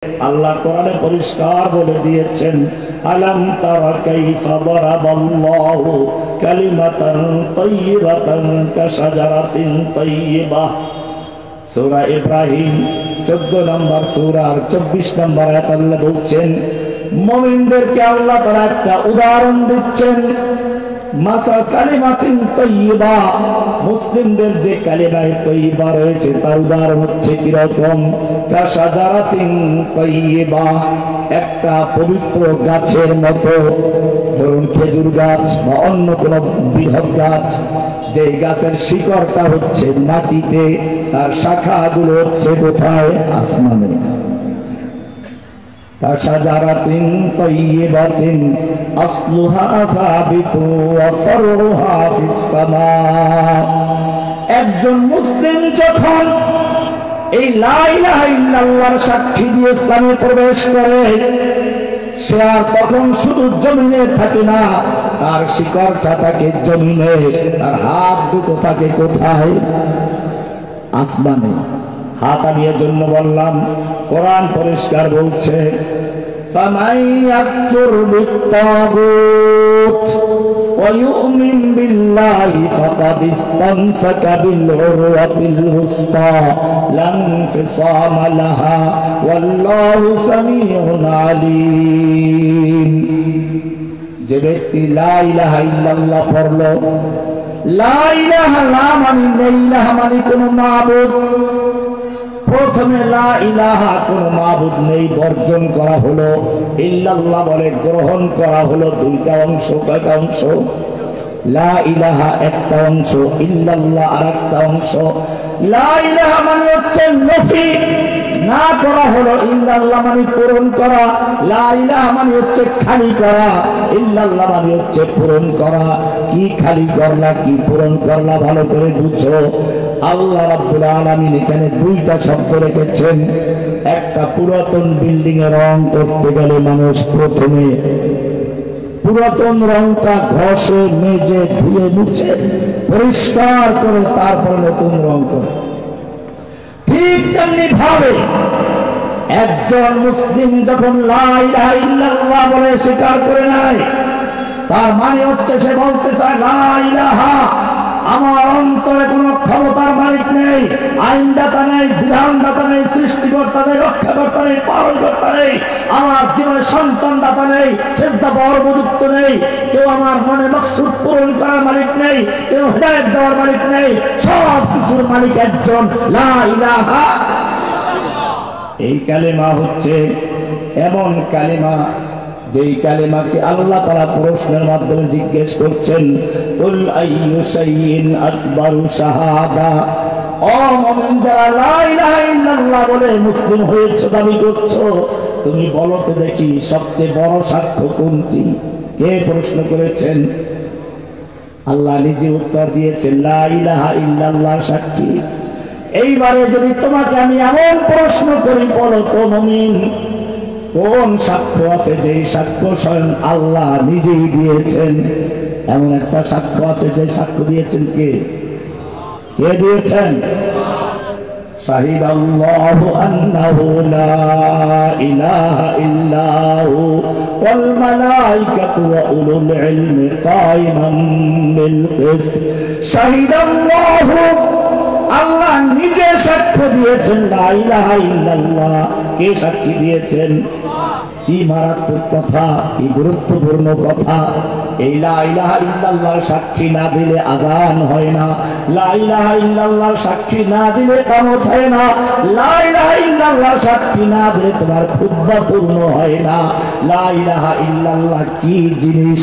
আল্লাহ কোরআনে পরিষ্কার বলে দিয়েছেন, আলাম তারা কাইফা দারাবাল্লাহু কালিমাতান তাইয়িবাতান কাশাজারাতিন তাইয়িবাহ। সূরা ইব্রাহিম 14 নম্বর সূরার 24 নম্বর আয়াত আল্লাহ বলছেন, মুমিনদেরকে আল্লাহ তাআলা একটা উদাহরণ দিচ্ছেন। মাসা কালিমাতিন তাইয়িবা, মুসলিমদের যে কালিমায়ে তাইয়িবা রয়েছে তার উদাহরণ হচ্ছে কিরকম? কাশাজারাতিন তাইয়িবা, একটা পবিত্র গাছের মতো। ধরুন খেজুর গাছ বা অন্য কোন বৃহৎ গাছ, যে গাছের শিকড়টা হচ্ছে মাটিতে, তার শাখাগুলো হচ্ছে কোথায়? আসমানে। কাশাজারাতিন তাইয়িবাতিন আসলুহা সাবিতু ওয়া ফারউহা ফিস সামা। একজন মুসলিম যখন এই লা ইলাহা ইল্লাল্লাহর সাক্ষী দিয়ে ইসলামে প্রবেশ করে, সে আর তখন শুধু জমিনে থাকে না, তার শিকড়টা থাকে জমিনে, তার হাত দুটো থাকে কোথায়? আসমানে। হাত আনিয়ে জন্য বললাম, কোরআন পরিষ্কার বলছে, ফামান ইয়াকফুর বিত্তাগুত ওয়া ইউমিন বিল্লাহি ফাকাদ ইসতামসাকা বিল উরওয়াতিল উসতা লা ইনফিসামা লাহা ওয়াল্লাহু সামিউন আলীম। যে ব্যক্তি লা ইলাহা ইল্লাল্লাহ পড়লো, লা ইলাহা লা মানে লা ইলাহা মানে কোন মাবুদ, প্রথমে লা ইলাহা কোন মাবুদ নেই বর্জন করা হলো, ইল্লাল্লাহ বলে গ্রহণ করা হলো। দুইটা অংশ। কয়টা অংশ? লা ইলাহা একটা অংশ, ইল্লাল্লাহ আরেকটা অংশ। লা ইলাহা মানে হচ্ছে নফি, না করা হলো, ইল্লাল্লাহ মানে পূরণ করা। লা ইলাহা মানে হচ্ছে খালি করা, ইল্লাল্লাহ মানে হচ্ছে পূরণ করা। কি খালি করলা, কি পূরণ করলা, ভালো করে বুঝো। আল্লাহ রাব্বুল আলামিন এখানে দুইটা শব্দ রেখেছেন। একটা, পুরাতন বিল্ডিং এ রং করতে গেলে মানুষ প্রথমে পুরাতন রংটা ঘষে মেজে ধুয়ে মুছে পরিষ্কার করে তারপর নতুন রং করে। ঠিক তেমনি ভাবে একজন মুসলিম যখন লা ইলাহা ইল্লাল্লাহ বলে স্বীকার করে নাই, তার মানে হচ্ছে সে বলতে চায়, লা ইলাহা, আমার অন্তরে কোন ক্ষমতার মালিক নেই, আইনদাতা নেই, বিধানদাতা নেই, সৃষ্টিকর্তা নেই, রক্ষাকর্তা নেই, পালনকর্তা নেই, আমার জীবনে সন্তানদাতা নেই, সেজদা পাওয়ার উপযুক্ত নেই, কেউ আমার মনে মকসুদ পূরণ করার মালিক নেই, কেউ হিদায়াত দেওয়ার মালিক নেই, সব কিছুর মালিক একজন, লা ইলাহা। এই কালেমা হচ্ছে এমন কালেমা, যেই কালেমাকে আল্লাহ তাআলা প্রশ্নের মাধ্যমে জিজ্ঞেস করছেন, কুল আইয়ু শাইইন আকবারু শাহাদা। ও মুমিন, যারা লা ইলাহা ইল্লাল্লাহ বলে মুসলিম হয়েছে দাবি করছো, তুমি বলো তো দেখি সবচেয়ে বড় সাক্ষ্য কোনটি? কে প্রশ্ন করেছেন? আল্লাহ নিজে উত্তর দিয়েছেন, লা ইলাহা ইল্লাল্লাহ সাক্ষী। এইবারে যদি তোমাকে আমি এমন প্রশ্ন করি, বলো তো মুমিন, কোন সাক্ষ্য আছে যেই সাক্ষ্য স্বয়ং আল্লাহ নিজেই দিয়েছেন? এমন একটা সাক্ষ্য আছে যে সাক্ষ্য দিয়েছেন কে? কে দিয়েছেন? শাহিদাল্লাহু আন্নাহু লা ইলাহা ইল্লাহু ওয়াল মালাইকাতু ওয়া উলুল ইলমি কায়িমান বিল কিসত। শাহিদাল্লাহু, আল্লাহ নিজে সাক্ষ্য দিয়েছেন লা ইলাহা ইল্লাল্লাহ। কে সাক্ষী দিয়েছেন? কি মারাত্মক কথা, কি গুরুত্বপূর্ণ কথা। এই লা ইলাহা ইল্লাল্লাহর সাক্ষী না দিলে আযান হয় না, লা ইলাহা ইল্লাল্লাহর সাক্ষী না দিলে কামত হয় না, লা ইলাহা ইল্লাল্লাহর সাক্ষী না দিলে তোমার খুতবা পূর্ণ হয় না। লা ইলাহা ইল্লাল্লাহ কি জিনিস,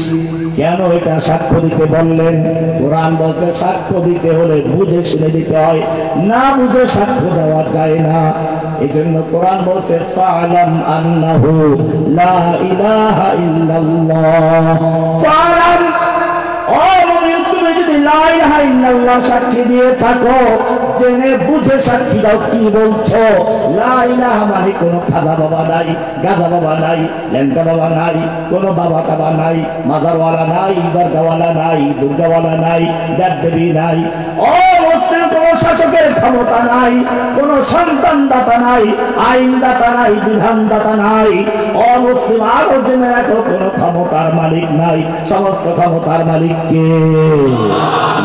কেন এটা সাক্ষ্য দিতে বললেন? কোরআন বলতে সাক্ষ্য দিতে হলে বুঝে শুনে দিতে হয়, না বুঝে সাক্ষ্য দেওয়া যায় না। এই জন্য কোরআন বলছে, ফা'লাম আন্নাহু লা ইলাহা ইল্লাল্লাহ। ফা'লাম, ও মুমিন, তুমি যদি লা ইলাহা ইল্লাল্লাহ সাক্ষী দিয়ে থাকো, জেনে বুঝে সাক্ষী দাও। কি বলছো? লা ইলাহা মানে কোনো খাজা বাবা নাই, গাজা বাবা নাই, ল্যাংটা বাবা নাই, কোনো বাবা টাবা নাই, মাজারওয়ালা নাই, দরগাওয়ালা নাই, দুর্গাওয়ালা নাই, দেবদেবী নাই। ও মুসলিম, কোনো প্রশাসকের ক্ষমতা নাই, কোন সন্তানদাতা নাই, আইনদাতা নাই, বিধানদাতা নাই। অমুসলিম আরো জেনে রাখো, কোন ক্ষমতার মালিক নাই, সমস্ত ক্ষমতার মালিক কে?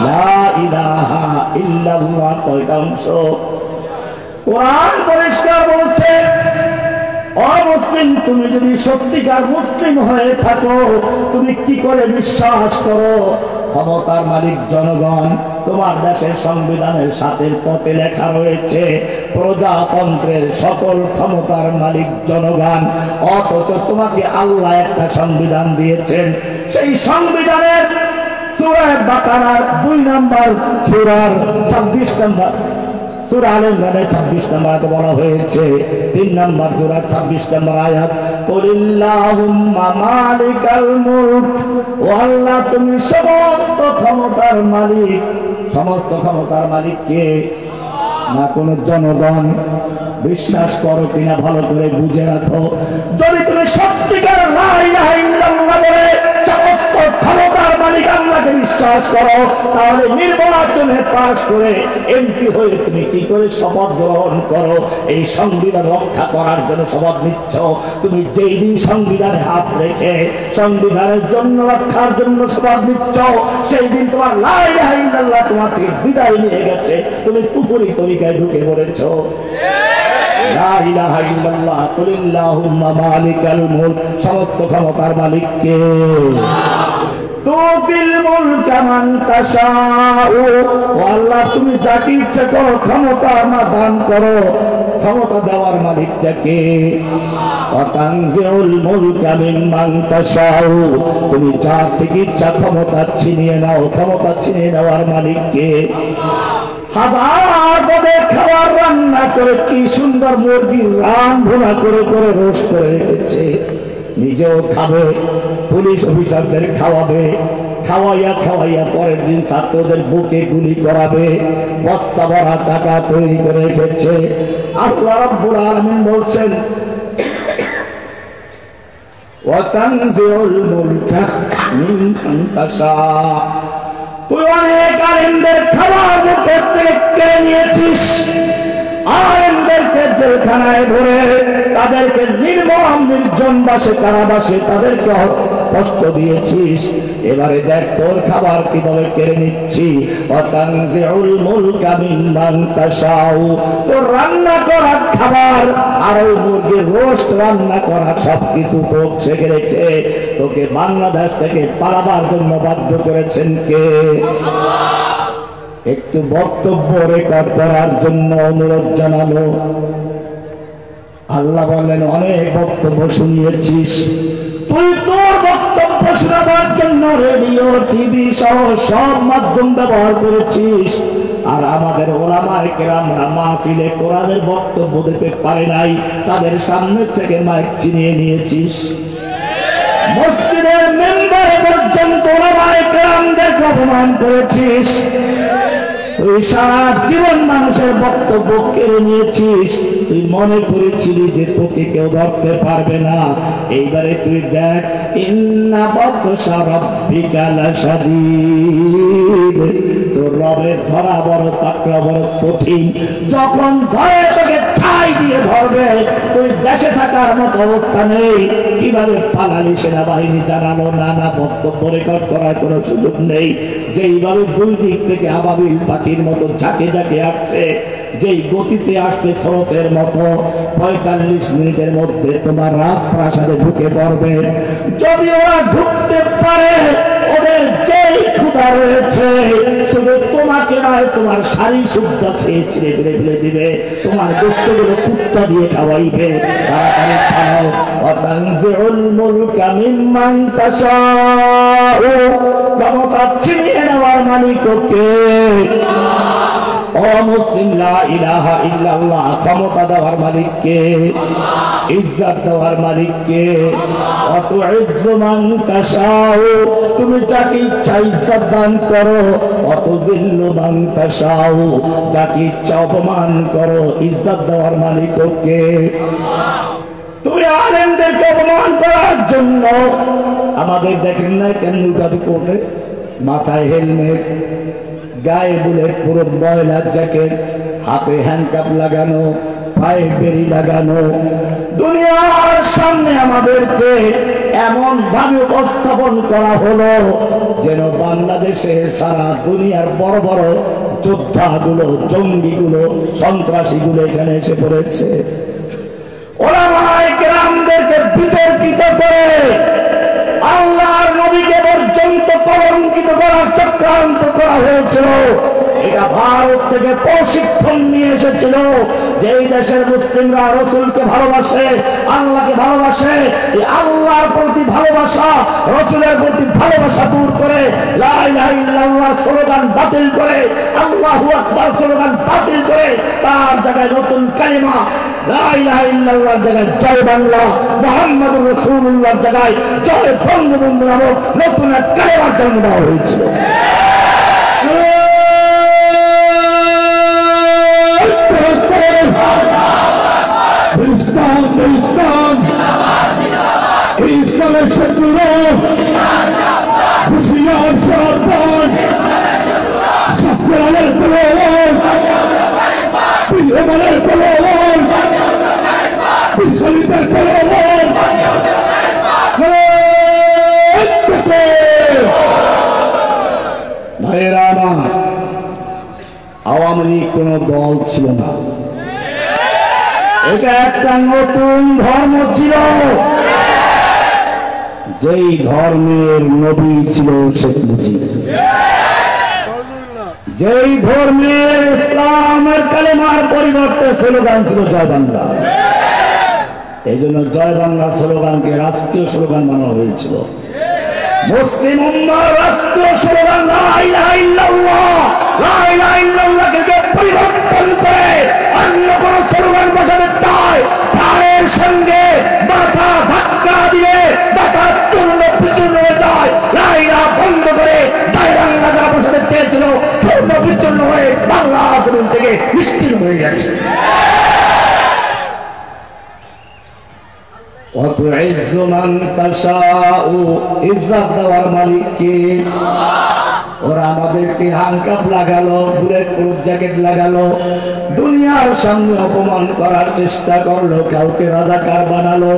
লা ইলাহা ইল্লাল্লাহ। কয়টা অংশ? কোরআন পরিষ্কার বলছে, অমুসলিম তুমি যদি সত্যিকার মুসলিম হয়ে থাকো, তুমি কি করে বিশ্বাস করো ক্ষমতার মালিক জনগণ? তোমার দেশের সংবিধানের 7 পথে লেখা রয়েছে প্রজাতন্ত্রের সকল ক্ষমতার মালিক জনগণ। অথচ তোমাকে আল্লাহ একটা সংবিধান দিয়েছেন, সেই সংবিধানের সূরা বাকারার 2 নম্বর সূরার 26 নম্বর, সূরা আলে ইমরানের 26 নম্বর আয়াতে বলা হয়েছে, 3 নম্বর সূরার 26 নম্বর আয়াত, কুলিল্লাহুম্মা মালিকাল মুলক, ও আল্লাহ তুমি সমস্ত ক্ষমতার মালিক। সমস্ত ক্ষমতার মালিক কে? না কোন জনগণ? বিশ্বাস করো কিনা ভালো করে বুঝে রাখো। যদি তুমি সত্যিকার লা ইলাহা ইল্লাল্লাহ বলে সমস্ত ক্ষমতার মালিক আল্লাহকে বিশ্বাস করো, তাহলে নির্বাচনে পাশ করে এমপি হয়ে তুমি কি করে শপথ গ্রহণ করো এই সংবিধান রক্ষা করার জন্য শপথ নিচ্ছ? তুমি যেই দিন সংবিধানে হাত রেখে সংবিধানের জন্য রক্ষার জন্য শপথ নিচ্ছ, সেই দিন তোমার লা ইলাহা ইল্লাল্লাহ তোমার থেকে বিদায় নিয়ে গেছে, তুমি কুফরি তরিকায় ঢুকে পড়েছো। লা ইলাহা ইল্লাল্লাহ, কুলিল্লাহুম্মা মালিকাল মুলক, সমস্ত ক্ষমতার মালিক কে? তুতিল মুলকা মান তাশাউ, ও আল্লাহ তুমি যাকে ইচ্ছা করো ক্ষমতা দান করো। ক্ষমতা দেওয়ার মালিকটা কে? ওয়া তানজিউল মুলকা মিম্মান তাশাউ, তুমি যার থেকে ইচ্ছা ক্ষমতা ছিনিয়ে নাও। ক্ষমতা ছিনিয়ে নেওয়ার মালিক কে? হাজার পদের খাবার রান্না করে কি সুন্দর মুরগির রান ভুনা করে করে রোস্ট করে রেখেছে, নিজেও খাবে, পুলিশ অফিসারদের খাওয়াবে, খাওয়াইয়া খাওয়াইয়া পরের দিন ছাত্রদের বুকে গুলি করাবে, বস্তা ভরা টাকা তৈরি করে রেখেছে। আল্লাহ রাব্বুল আলামিন বলছেন, ওয়া তানজিউল মুলকা মিম্মান তাশা, তুই অনেক আলেমদের খাবার মুখের থেকে কেড়ে নিয়েছিস, আলেমদেরকে জেলখানায় ভরে তাদেরকে নির্মম নির্জন বাসে কারাবাসে তাদেরকে কষ্ট দিয়েছিস। এবারে দেখ তোর খাবার কিভাবে কেড়ে নিচ্ছি। ওয়াতানজিউল মুলকা মিম্মান তাশাউ, তোর রান্না করা খাবার আর ওই মুরগির রোস্ট রান্না করা সবকিছু তোর ছেড়ে রেখে তোকে বাংলাদেশ থেকে পালাবার জন্য বাধ্য করেছেন কে? একটু বক্তব্য রেকর্ড করার জন্য অনুরোধ জানালো। আল্লাহ বলেন, অনেক বক্তব্য শুনিয়েছিস, তুই তোর বক্তব্য শোনাবার জন্য রেডিও টিভি সহ সব মাধ্যম ব্যবহার করেছিস, আর আমাদের ওলামায়ে কেরামরা মাহফিলে কোরআনের বক্তব্য দিতে পারে নাই, তাদের সামনে থেকে মাইক ছিনিয়ে নিয়েছিস। মসজিদের মেম্বারে পর্যন্ত ওলামায়ে কেরামদেরকে অপমান করেছিস। তুই সারা জীবন মানুষের বক্তব্য কেড়ে নিয়েছিস, তুই মনে করেছিলি যে তোকে কেউ ধরতে পারবে না। এইবারে তুই দেখ, ইন্না বাতশা রাব্বিকা লাশাদীদ, তোর রবের ধরা বড় পাকড়া বড় কঠিন। যখন ধরে তোকে ছাই দিয়ে ধরবে, তুই দেশে থাকার মতো অবস্থা নেই। কিভাবে পালালি সেনাবাহিনী জানালো না, না বক্তব্য রেকর্ড করার কোনো সুযোগ নেই। যেইভাবে দুই দিক থেকে আবাবিল পাখির মতো ঝাঁকে ঝাঁকে আসছে, যেই গতিতে আসছে স্রোতের মতো, 45 মিনিটের মধ্যে তোমার রাজপ্রাসাদে ঢুকে পড়বে। যদি ওরা ঢুকতে পারে, ওদের যেই ক্ষুধা রয়েছে শুধু তোমাকে নয়, তোমার শাড়ি শুদ্ধ খেয়ে ছিঁড়ে ফেলে ফেলে দিবে, তোমার গোশতগুলো কুত্তা দিয়ে খাওয়াইবে। তাড়াতাড়ি খাও। ওয়াতানজিউল মুলকা মিম্মান তাশাউ, ক্ষমতা ছিনিয়ে নেওয়ার মালিক কে? ও মুসলিম, লা ইলাহা ইল্লাল্লাহ, ক্ষমতা দেওয়ার মালিক কে? ইজ্জত দেওয়ার মালিক কে? ওয়াতুইজ্জু মান তাশাউ, তুমি যাকে ইচ্ছা ইজ্জত দান করো। ওয়াতুযিল্লু মান তাশাউ, যাকে ইচ্ছা অপমান করো। ইজ্জত দেওয়ার মালিক কে? তুমি আলেমদেরকে অপমান করার জন্য আমাদের দেখেন না কেন, কোর্টে মাথায় হেলমেট, গায়ে বুলেট প্রুফ বয়লার জ্যাকেট, হাতে হ্যান্ডকাপ লাগানো, পায়ে বেরি লাগানো, দুনিয়ার সামনে আমাদেরকে এমন ভাবে উপস্থাপন করা হলো যেন বাংলাদেশে সারা দুনিয়ার বড় বড় যোদ্ধাগুলো, জঙ্গিগুলো, সন্ত্রাসীগুলো এখানে এসে পড়েছে। ওলামায়ে কেরামদেরকে বিতর্কিত করে আল্লাহর নবীকে পর্যন্ত কলঙ্কিত করার চক্রান্ত করা হয়েছিল। এটা ভারত থেকে প্রশিক্ষণ নিয়ে এসেছিল যে এই দেশের মুসলিমরা রসুলকে ভালোবাসে, আল্লাহকে ভালোবাসে, এই আল্লাহর প্রতি ভালোবাসা, রসুলের প্রতি ভালোবাসা দূর করে লা ইলাহা ইল্লাল্লাহ স্লোগান বাতিল করে, আল্লাহু আকবার স্লোগান বাতিল করে তার জায়গায় নতুন কালিমা লা ইলাহা ইল্লাল্লাহর জায়গায় জয় বাংলা, মুহাম্মদুর রাসূলুল্লাহর জায়গায় জয় বঙ্গবন্ধু নামক নতুন এক কালিমার জন্ম দেওয়া হয়েছিল। ইসলামের শত্রুরা হুশিয়ার সাবধান, সাবধানের তলোয়ার, বিজয়ের তলোয়ার, বিজয়ীদের তলোয়ার। ভাইয়েরা আমার, আওয়ামী লীগ কোন দল ছিল না, এটা একটা নতুন ধর্ম ছিল। যেই ধর্মের নবী ছিল শেখ মুজিব, যেই ধর্মের ইসলামের কালেমার পরিবর্তে স্লোগান ছিল জয় বাংলা। এই জন্য জয় বাংলা স্লোগানকে রাষ্ট্রীয় স্লোগান বানানো হয়েছিল। মুসলিম উম্মার রাষ্ট্রীয় স্লোগান লা ইলাহা ইল্লাল্লাহ, লা ইলাহা ইল্লাল্লাহকে পরিবর্তন করে অন্য কোন স্লোগান বসাতে চায়, প্রাণের সঙ্গে মাথা ধাক্কা দিয়ে মাথা চূর্ণ বিচূর্ণ হয়ে যায়। লা ইলাহা বন্ধ করে জয় বাংলা যারা বসাতে চেয়েছিল চূর্ণ বিচূর্ণ হয়ে বাংলা জমিন থেকে নিশ্চিন্ন হয়ে গেছে। وتعز من تشاء, ইজ্জত দেওয়ার মালিক কে? ওরা আমাদেরকে হ্যান্ডকাপ লাগালো, বুলেট প্রুফ জ্যাকেট লাগালো, দুনিয়ার সামনে অপমান করার চেষ্টা করলো, কাউকে রাজাকার বানালো,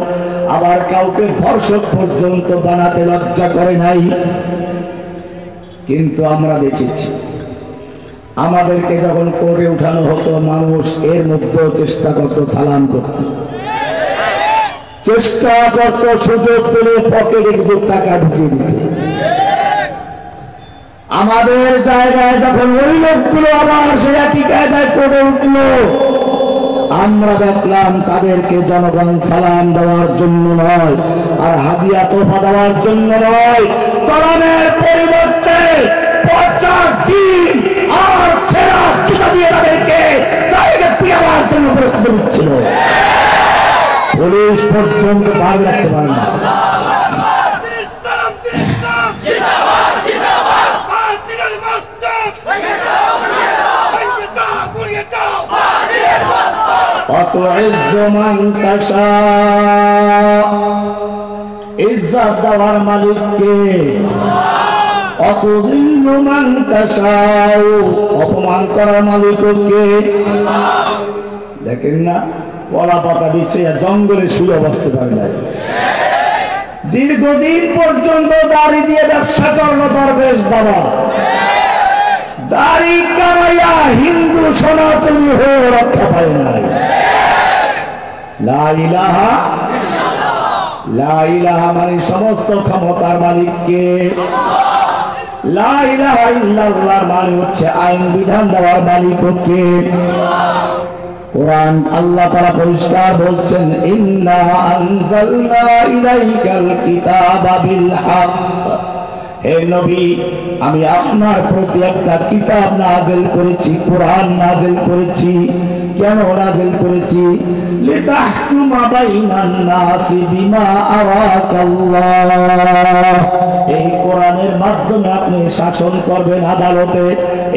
আবার কাউকে ধর্ষক পর্যন্ত বানাতে লজ্জা করে নাই। কিন্তু আমরা দেখেছি আমাদেরকে যখন কোর্টে উঠানো হতো মানুষ এর মধ্যেও চেষ্টা করতো সালাম করতে, চেষ্টা করত সুযোগ পেলে পকেটে কিছু টাকা ঢুকিয়ে দিতে। আমাদের জায়গায় যখন ওই লোকগুলো আবার সে একই কায়দায় করে উঠল, আমরা দেখলাম তাদেরকে জনগণ সালাম দেওয়ার জন্য নয় আর হাদিয়া তোফা দেওয়ার জন্য নয়, সালামের পরিবর্তে পচা ডিম আর ছেঁড়া জুতা দিয়ে তাদেরকে পিয়াবার জন্য প্রস্তুত দিচ্ছিল। পুলিশ পর্যন্ত ভাগ রাখতে পারে না। ইজ্জত দেওয়ার মালিককে, অতুযিল্লু মান তাশাউ, অপমান করার মালিককে। দেখেন না, কলা পাতা বিছিয়ে জঙ্গলে শুয়ে বসতে পারে না। দীর্ঘদিন পর্যন্ত দাড়ি দিয়ে ব্যবসা করলো দরবেশ বাবা, দাড়ি কামাইয়া হিন্দু সনাতনী হয়ে রক্ষা পায় নাই। লা ইলাহা, লা ইলাহা মানে সমস্ত ক্ষমতার মালিককে, লা ইলাহা ইল্লাল্লাহর মানে হচ্ছে আইন বিধান দেওয়ার মালিককে। কোরআন আল্লাহ তাআলা পরিষ্কার বলছেন, ইন্না আনজালনা ইলাইকাল কিতাবা বিল হক, হে নবী আমি আপনার প্রতি একটা কিতাব নাযিল করেছি, কোরআন নাযিল করেছি। কেন নাযিল করেছি? লিতাহকুমা বাইনান নাসি বিমা আরাকাল্লাহ, এই কোরআনের মাধ্যমে আপনি শাসন করবেন আদালতে,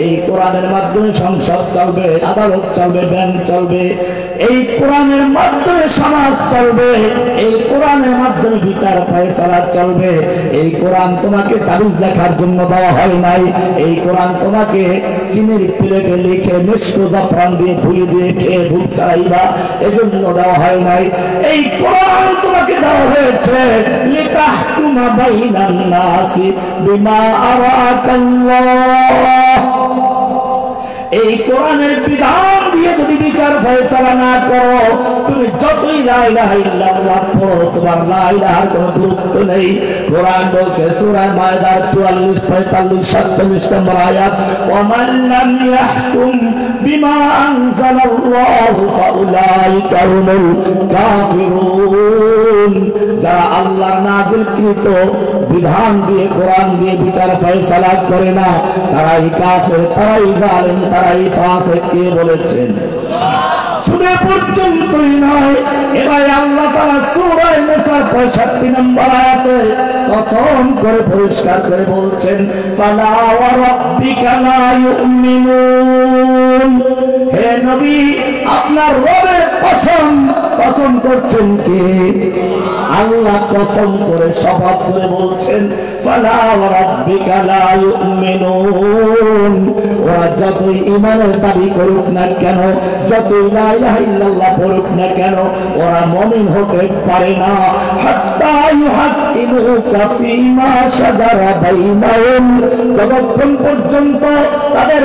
এই কোরআনের মাধ্যমে সংসদ চলবে, আদালত চলবে, ব্যাংক চলবে, এই কোরআনের মাধ্যমে সমাজ চলবে, এই কোরআনের মাধ্যমে বিচার ফয়সালা চলবে। এই কোরআন তোমাকে তাবিজ দেখার জন্য দেওয়া হয় নাই, এই কোরআন তোমাকে চিনির প্লেটে লিখে মিষ্টি জাফরান দিয়ে ধুয়ে দিয়ে খেয়ে ভূত ছাড়াইবা এজন্য দেওয়া হয় নাই। এই কোরআন তোমাকে দেওয়া হয়েছে লিতাহকুমা বাইনান নাসি বিমা আরাকাল্লাহ। এই কোরআনের বিধান দিয়ে যদি বিচার ফয়সালা না করো, তুমি যতই লা ইলাহা ইল্লাল্লাহ পড়ো, তোমার লা ইলাহার কোনো গুরুত্ব নেই। কোরআন বলছে সূরা মায়দার 44, 45, 47 নম্বর আয়াত, ওয়া মান লাম ইয়াহকুম বিমা আনজালাল্লাহু ফাউলাইকা হুমুল কাফিরুন। যারা আল্লাহর নাযিলকৃত বিধান দিয়ে, কোরআন দিয়ে বিচার ফয়সালা করে না, তারাই কাফের, তারাই জালেম, তারাই ফাসিক। কে বলেছেন? শুনে পর্যন্তই নয়, এবার আল্লাহ তাআলা সূরা নিসার 65 নম্বর আয়াতে কসম করে পরিষ্কার করে বলছেন, ফালা ওয়া রাব্বিকা লা ইউমিনুন। হে নবী, আপনার রবের কসম, কসম করছেন কে? আল্লাহ কসম করে শপথ করে বলছেন, ফালা ওয়া রাব্বিকা লা ইউমিনুন। ওরা যতই ঈমানের দাবি করুক না কেন, যতই লা ইলাহা ইল্লাল্লাহ পড়ুক না কেন, ওরা মুমিন হতে পারে না। হাত্তা ইউহাক্কিমুকা ফীমা শাজারা বাইনাহুম, যতক্ষণ পর্যন্ত তাদের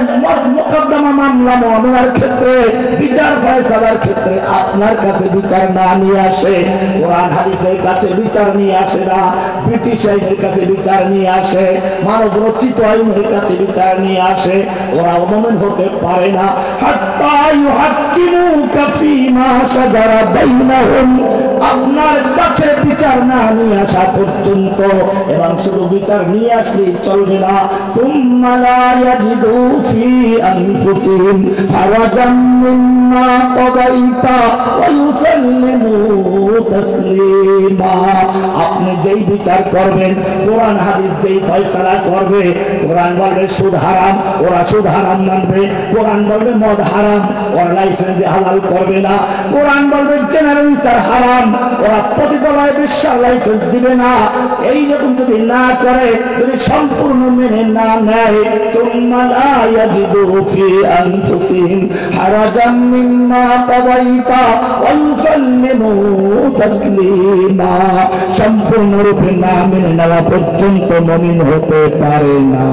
মোকদ্দমা মামলা মামলার ক্ষেত্রে, বিচার ফয়সালার ক্ষেত্রে আপনার কাছে বিচার না নিয়ে আসে, কোরআন হাদিসের কাছে বিচার নিয়ে আসে না, ব্রিটিশ আইনের কাছে বিচার নিয়ে আসে, মানব রচিত আইনের কাছে বিচার নিয়ে আসে, ওরা মুমিন হতে পারে না। হাত্তা ইউহাক্কিমুকা ফীমা শাজারা বাইনাহুম, আপনার কাছে বিচার না নিয়ে আসা পর্যন্ত, এবং শুধু বিচার নিয়ে আসলেই চলবে না, সুম্মা লা ইয়াজিদু ফি আনফুসিহিম হারাজাম মিম্মা কাদাইতা ওয়া ইউসাল্লিমু তাসলিমা। আপনি যেই বিচার করবেন, কোরআন হাদিস যেই ফয়সালা করবে, কোরআন বলবে সুদ হারাম, ওরা সুদ হারাম মানবে, কোরআন বলবে মদ হারাম, ওরা লাইসেন্স দিয়ে হালাল করবে না, কোরআন বলবে জেনারেল বিচার হারাম, ওরা পতিতালয় বিশ্বাস লাইসেন্স দিবে না। এইরকম যদি না করে, যদি সম্পূর্ণ মেনে না নেয়, সুম্মা লা ইয়াজিদু ফি আনফুসিহিম হারাজাম মিম্মা কাদাইতা ওয়া ইউসাল্লিমু তাসলিমা, সম্পূর্ণরূপে না মেনে নেওয়া পর্যন্ত মুমিন হতে পারে না।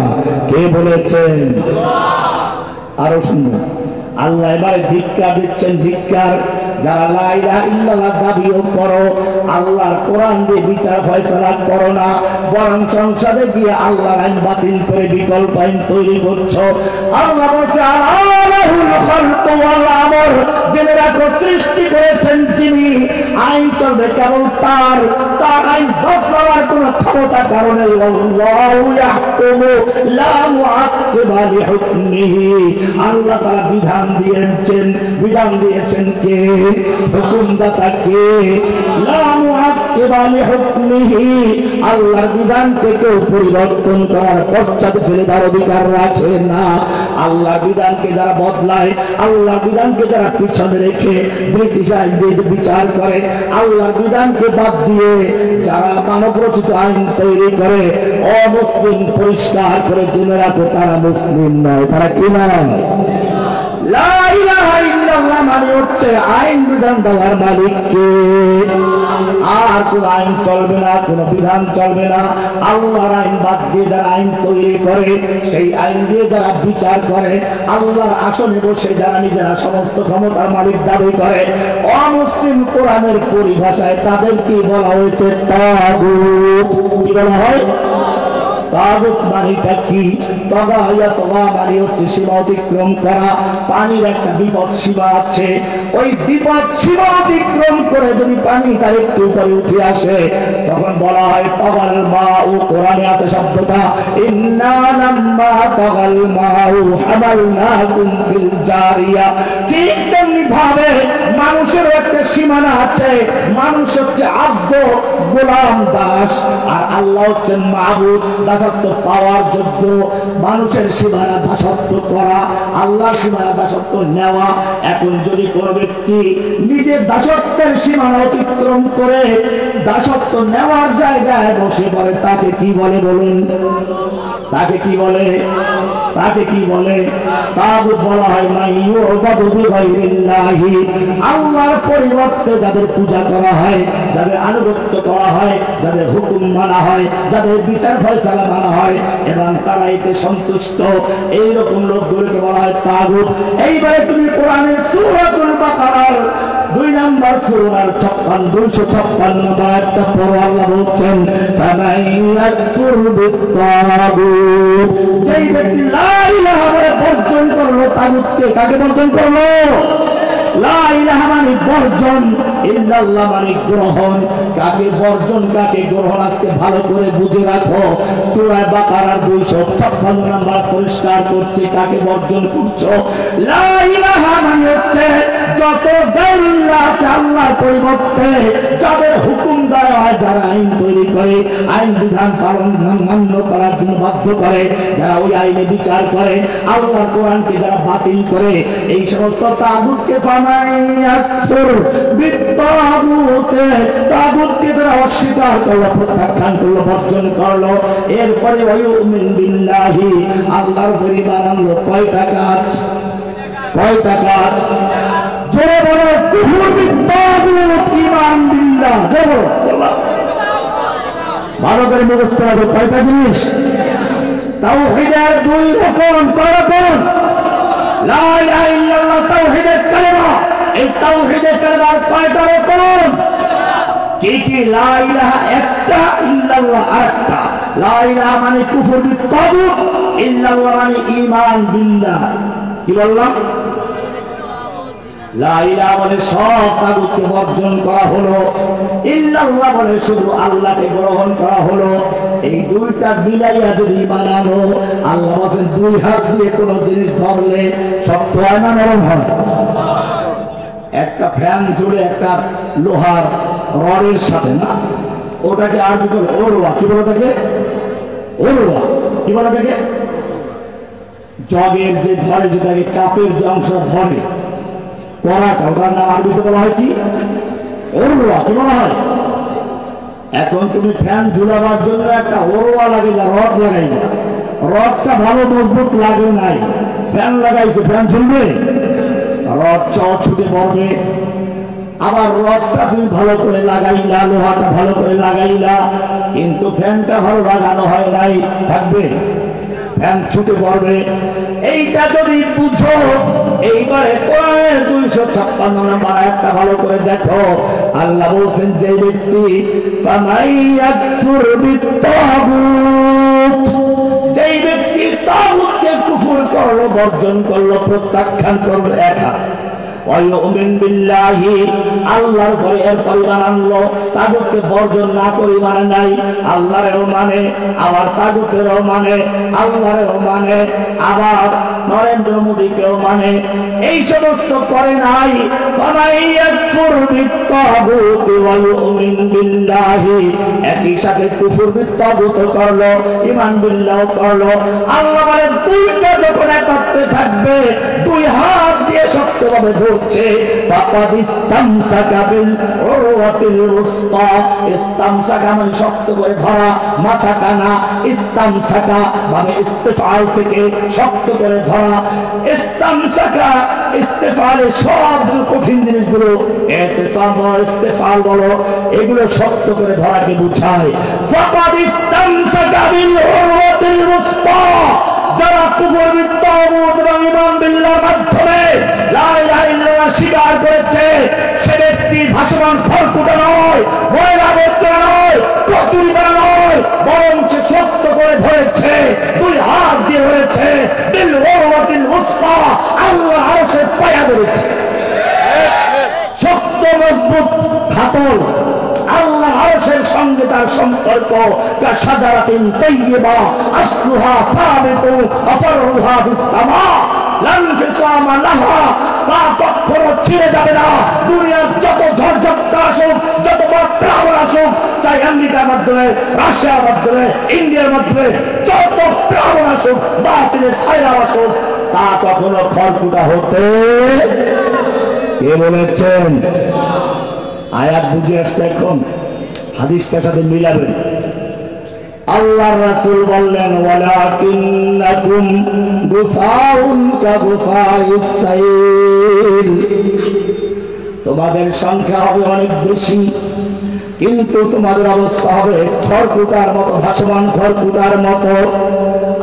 কে বলেছেন? আরো শুনুন, আল্লাহ এবারে ধিক্কার দিচ্ছেন, ধিক্কার যারা লা ইলাহা ইল্লাল্লাহ দাবিও করো, আল্লাহর কোরআন দিয়ে বিচার ফয়সালা করো না, বরং সংসদে গিয়ে আল্লাহর আইন বাতিল করে বিকল্প আইন তৈরি করছো। আল্লাহ বলছে আলাহুল খালকু ওয়াল আমর, জেনে রাখো সৃষ্টি করেছেন যিনি, আইন চলবে কেবল তার, তার আইন বদলাবার কোন ক্ষমতা কারণে, আল্লাহু ইয়াহকুমু লা মুআক্কিবা লিহুকমিহি। আল্লাহ তাআলা বিধান দিয়েছেন, বিধান দিয়েছেন কে? হুকুমদাতা কে? লা মুআক্কিবা লিহুকমিহি, আল্লাহর বিধানকে কেউ পরিবর্তন করার পশ্চাৎ ফেলে দেওয়ার অধিকার রাখে না। আল্লাহর বিধানকে যারা বদলায়, আল্লাহর বিধানকে যারা পিছনে রেখে ব্রিটিশ আইন দিয়ে বিচার করে, আল্লাহর বিধানকে বাদ দিয়ে যারা মানব রচিত আইন তৈরি করে, অমুসলিম পরিষ্কার করে জেনে রাখো তারা মুসলিম নয়। তারা কি নয়? লা ইলাহা ইল্লাল্লাহ মানে হচ্ছে আইন বিধান দেওয়ার মালিককে। আর কোন আইন চলবে না, কোন বিধান চলবে না। আল্লাহর আইন বাদ দিয়ে যারা আইন তৈরি করে, সেই আইন দিয়ে যারা বিচার করে, আল্লাহর আসনে বসে যারা নিজেরা সমস্ত ক্ষমতার মালিক দাবি করে, অমুসলিম কোরআনের পরিভাষায় তাদেরকে বলা হয়েছে তাগুত। কি বলা হয়? তাগুত মানেটা কি? তগায়া, তগা মানে হচ্ছে সীমা অতিক্রম করা। পানির একটা বিপদ সীমা আছে, ওই বিপদ সীমা অতিক্রম করে যদি পানি তার একটু উপরে উঠে আসে, তখন বলা হয় তগাল মাউ। কোরআনে আছে শব্দটা, ইন্না লাম্মা তগাল মাউ হামালনাকুম ফিল জারিয়া। ঠিক তেমনি ভাবে মানুষের একটা সীমানা আছে। মানুষ হচ্ছে আব্দ, গোলাম দাস, আর আল্লাহ হচ্ছেন মাবুদ, দাসত্ব পাওয়ার যোগ্য। মানুষের সীমানা দাসত্ব করা, আল্লাহর সীমানা দাসত্ব নেওয়া। এখন যদি কোনো ব্যক্তি নিজের দাসত্বের সীমানা অতিক্রম করে দাসত্ব নেওয়ার জায়গায় বসে পড়ে, তাকে কি বলে বলুন? তাকে কি বলে? তাকে কি বলে? তাগুত বলা হয় মাইয়ুবাদু বিগাইরিল্লাহি, আল্লাহর পরিবর্তে যাদের পূজা করা হয়, যাদের আনুগত্য করা হয়, যাদের হুকুম মানা হয়, যাদের বিচার ফয়সালা মানা হয় এবং তারা এতে সন্তুষ্ট, এইরকম লোকগুলোকে বলা হয় তাগুত। এইবারে তুমি কোরআনের সূরাতুল বাকারার 2 নম্বর সূরার 256 নম্বর আয়াতটা পড়ো। আল্লাহ বলছেন ফামান ইয়াকফুর বিত-তাগুত, যেই ব্যক্তি লা ইলাহা বলে বর্জন করলো তাগুতকে, কাকে বর্জন করলো? লা ইলাহা মানে বর্জন, ইল্লাল্লাহ মানে গ্রহণ। কাকে বর্জন কাকে গ্রহণ আজকে ভালো করে বুঝে রাখো। সূরা বাকারার 256 নম্বর পরিষ্কার করছে কাকে বর্জন করছো। লা ইলাহা মানে হচ্ছে যত গায়রুল্লাহ আছে আল্লাহর পরিবর্তে যাদের হুকুম দেওয়া হয়, যারা আইন তৈরি করে, আইন বিধান পালন মান্য করার জন্য বাধ্য করে, যারা ওই আইনে বিচার করে, আল্লাহর কোরআনকে যারা বাতিল করে, এই সমস্ত তাগুতকে তাগুতকে তারা অস্বীকার করলো, প্রত্যাখ্যান করলো, বর্জন করলো। এরপরে ওয়ায়ুমিন বিল্লাহি, আল্লাহর পরিবার আনলো। কয়টা কাজ? কয়টা কাজ? জোরে বলো কুফর বিত-তাগুত, ঈমান বিল্লাহ। জোরে বলো, ভালো করে মুখস্থ রাখো। কয়টা জিনিস? তাওহীদের 2 রকম। কয় রকম? লা ইলাহা ইল্লাল্লাহ তাওহীদের কালেমা। এই তাওহীদের কালেমার কয়টা রকম? কি কি? লা ইলাহা একটা, ইল্লাল্লাহ আরেকটা। লা ইলাহা মানে কুফর বিত-তাগুত, ইল্লাল্লাহ মানে ঈমান বিল্লাহ। কি বললাম? লা ইলাহা বলে সব তাগুতকে বর্জন করা হলো, ইল্লাল্লাহ বলে শুধু আল্লাহকে গ্রহণ করা হলো। এই দুইটা মিলাইয়া যদি বানানো, আল্লাহ বলেন 2 হাত দিয়ে কোন জিনিস ধরলে শক্ত হয় না নরম হয়? একটা ফ্যান জুড়ে একটা লোহার রডের সাথে না, ওটাকে আর কি বলে? ওরওয়া। কি বলে ওটাকে? ওরওয়া। কি বলে ওটাকে? জগের যে ধরে, যেটাকে কাপের যে অংশ ধরে, পরাটা, ওটার নাম আরবিতে বলা হয় কি? ওরওয়া। কি বলা হয়? এখন তুমি ফ্যান ঝুলাবার জন্য একটা ওরওয়া লাগাইলা, রড লাগাইলা, রডটা ভালো মজবুত লাগে নাই, ফ্যান লাগাইছে, ফ্যান ঝুলবে? রড ছুটে পড়বে। আবার রডটা তুমি ভালো করে লাগাইলা, লোহাটা ভালো করে লাগাইলা, কিন্তু ফ্যানটা ভালো লাগানো হয় নাই, থাকবে? ফ্যান ছুটে পড়বে। এইটা যদি বুঝো, এইবারে 256 নম্বর একটা ভালো করে দেখো। আল্লাহ বলছেন যে ব্যক্তি ফামাইয়াকফুর বিত-তাগুত, যেই ব্যক্তি তাগুতকে কুফর করলো, বর্জন করলো, প্রত্যাখ্যান করলো, এক হাত। ওয়ায়ুমিন বিল্লাহি, আল্লাহর পরে এর পরিমাণ আনলো। তাগুতকে বর্জন না করি মানে নাই, আল্লাহরেও মানে, আবার তাগুতেরও মানে, আল্লাহরেও মানে, আবার নরেন্দ্র মোদীকেও মানে। এই সমস্ত করে নাই। ফামাইয়াকফুর বিত-তাগুত ওয়ায়ুমিন বিল্লাহি, একই সাথে কুফর বিত-তাগুত করলো, ঈমান বিল্লাহ করলো। আল্লাহ বলে দুইটা যখন একত্রে থাকবে, 2 হাত দিয়ে শক্তভাবে ধরছে, ফাকাদ ইসতামসাকা বিল উরওয়াতিল উসতা। ইসতামসাকা মানে শক্ত করে ধরা, মাসাকা না, ইসতামসাকা মানে ইস্তেফাল থেকে শক্ত করে ধরা। ইসতামসাকা, ইস্তেফালে সব কঠিন জিনিসগুলো, ইতিসাম বলো, ইস্তেফাল বলো, এগুলো শক্ত করে ধরাকে বুঝায়। ফাকাদ ইসতামসাকা বিল উরওয়াতিল উসতা, যারা কুফর বিত-তাগুত এবং ঈমান বিল্লাহর মাধ্যমে লা ইলাহা ইল্লাল্লাহ স্বীকার করেছে, সে ব্যক্তি ভাসমান খড়কুটা নয়, ময়লা আবর্জনা নয়, কচুরিপানা নয়, বরং সে শক্ত করে ধরেছে, 2 হাত দিয়ে ধরেছে, বিল উরওয়াতিল উসতা, আল্লাহ আরশের পায়া ধরেছে। শক্ত মজবুত খাতল, আল্লাহ আরশের সঙ্গে তার সম্পর্ক। কাশাজারাতিন তাইয়্যিবা আসলুহা সাবিতু ওয়া ফারউহা ফিস সামা লা ইনফিসামা লাহা, তা কখনো ছিঁড়ে যাবে না। দুনিয়ার যত ঝড়ঝাপটা আসুক, যত প্লাবন আসুক, চাই আমেরিকার মাধ্যমে, রাশিয়ার মাধ্যমে, ইন্ডিয়ার মাধ্যমে যত প্লাবন আসুক, বাতিলের ছায়া আসুক, তা কখনো খড়কুটা হতে কে বলেছেন? আয়াত বুঝে আসছে এখন, হাদিসটার সাথে মিলাবেন। আল্লাহর রাসূল বললেন ওয়ালাকিন্নাকুম গুসাউন কাগুসাইস সাইল, তোমাদের সংখ্যা হবে অনেক বেশি, কিন্তু তোমাদের অবস্থা হবে খড়কুটার মতো, ভাসমান খড়কুটার মতো।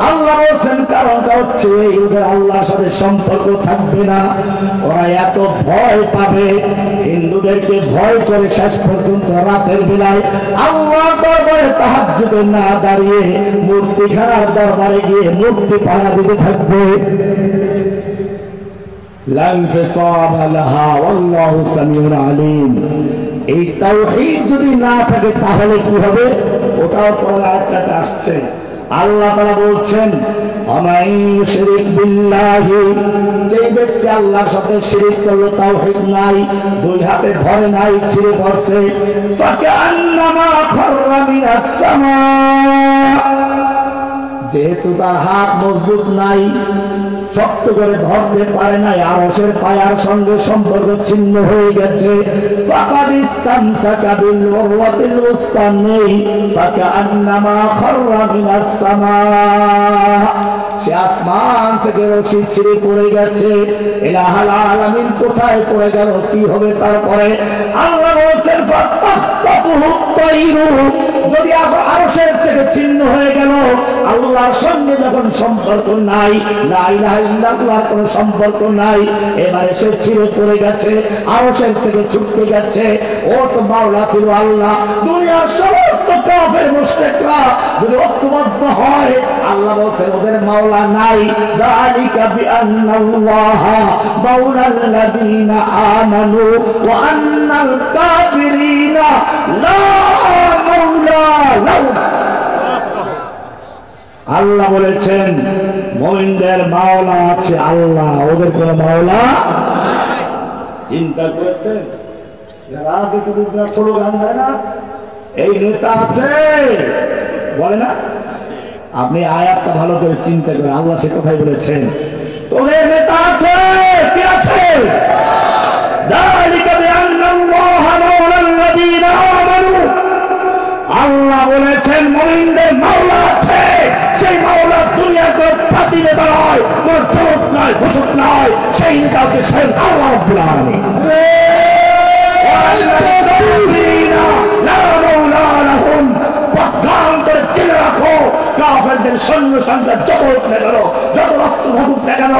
আল্লাহ বলছেন কারণটা হচ্ছে ওদের আল্লাহর সাথে সম্পর্ক থাকবে না, ওরা এত ভয় পাবে, হিন্দুদেরকে ভয় করে শেষ পর্যন্ত রাতের বেলায় আল্লাহর দরবারে তাহাজ্জুদে না দাঁড়িয়ে মূর্তিখানার দরবারে গিয়ে মূর্তি পাহারা দিতে থাকবে। এই তাওহীদ যদি না থাকে তাহলে কি হবে? ওটাও পরে আয়াতটা আসছে। আল্লাহ তাআলা বলছেন শিরিক বিল্লাহি, যে ব্যক্তি আল্লাহর সাথে শিরিক করলো, তাওহীদ নাই, দুই হাতে ধরে নাই, ছিঁড়ে পড়ছে, ফাকান্নামা খাররা মিনাস সামা, যেহেতু তার হাত মজবুত নাই, শক্ত করে ধরতে পারে নাই, আরশের পায়ার সঙ্গে সম্পর্ক ছিন্ন হয়ে গেছে, ফাকাদ ইসতামসাকা বিল উরওয়াতিল উসকা নেই, ফাকান্নামা খাররা মিনাস সামা, সে আসমান থেকে রশি ছিঁড়ে পড়ে গেছে। ইলাহুল আলামিন কোথায় পড়ে গেল, কি হবে তারপরে? আল্লাহ বলছেন ফাতাফুহু তাইরু, যদি আরশের থেকে ছিন্ন হয়ে গেল, আল্লাহর সঙ্গে যখন সম্পর্ক নাই, লা ইলাহা ইল্লাল্লাহর কোনো সম্পর্ক নাই, এবারে সে ছিঁড়ে পড়ে গেছে, আরশের থেকে ছুটতে গেছে। ও তো মাওলা ছিল আল্লাহ। দুনিয়ার সমস্ত কাফের মুশরিকরা যদি ঐক্যবদ্ধ হয়, আল্লাহ বলছেন ওদের মাওলা নাই। যালিকা বিআন্নাল্লাহা মাওলাল্লাযীনা আমানু ওয়া আন্নাল কাফিরিনা লা মাওলা লাহুম। আল্লাহ বলেছেন মুমিনদের মাওলা আছে আল্লাহ, ওদের কোনো মাওলা। চিন্তা করেছেন যারা স্লোগান দেয় না, এই নেতা আছে বলে না, আপনি আয়াতটা ভালো করে চিন্তা করেন, আল্লাহ সে কথাই বলেছেন তোদের নেতা আছে। কি আছে? যালিকা বিআন্নাল্লাহা মাওলাল্লাযীনা আমানু, আল্লাহ বলেছেন মুমিনদের মাওলা আছে। সেই মাওলা দুনিয়ার কোন পাতি নেতা নয়, কোন জগৎ নয়, ঘোষক নয়, সেই নেতা হচ্ছে স্বয়ং আল্লাহ রাব্বুল আলামিন। জেনে রাখো, কাফেরদের সৈন্য সংখ্যা যত হোক না কেন, যত অস্ত্র থাকুক না কেন,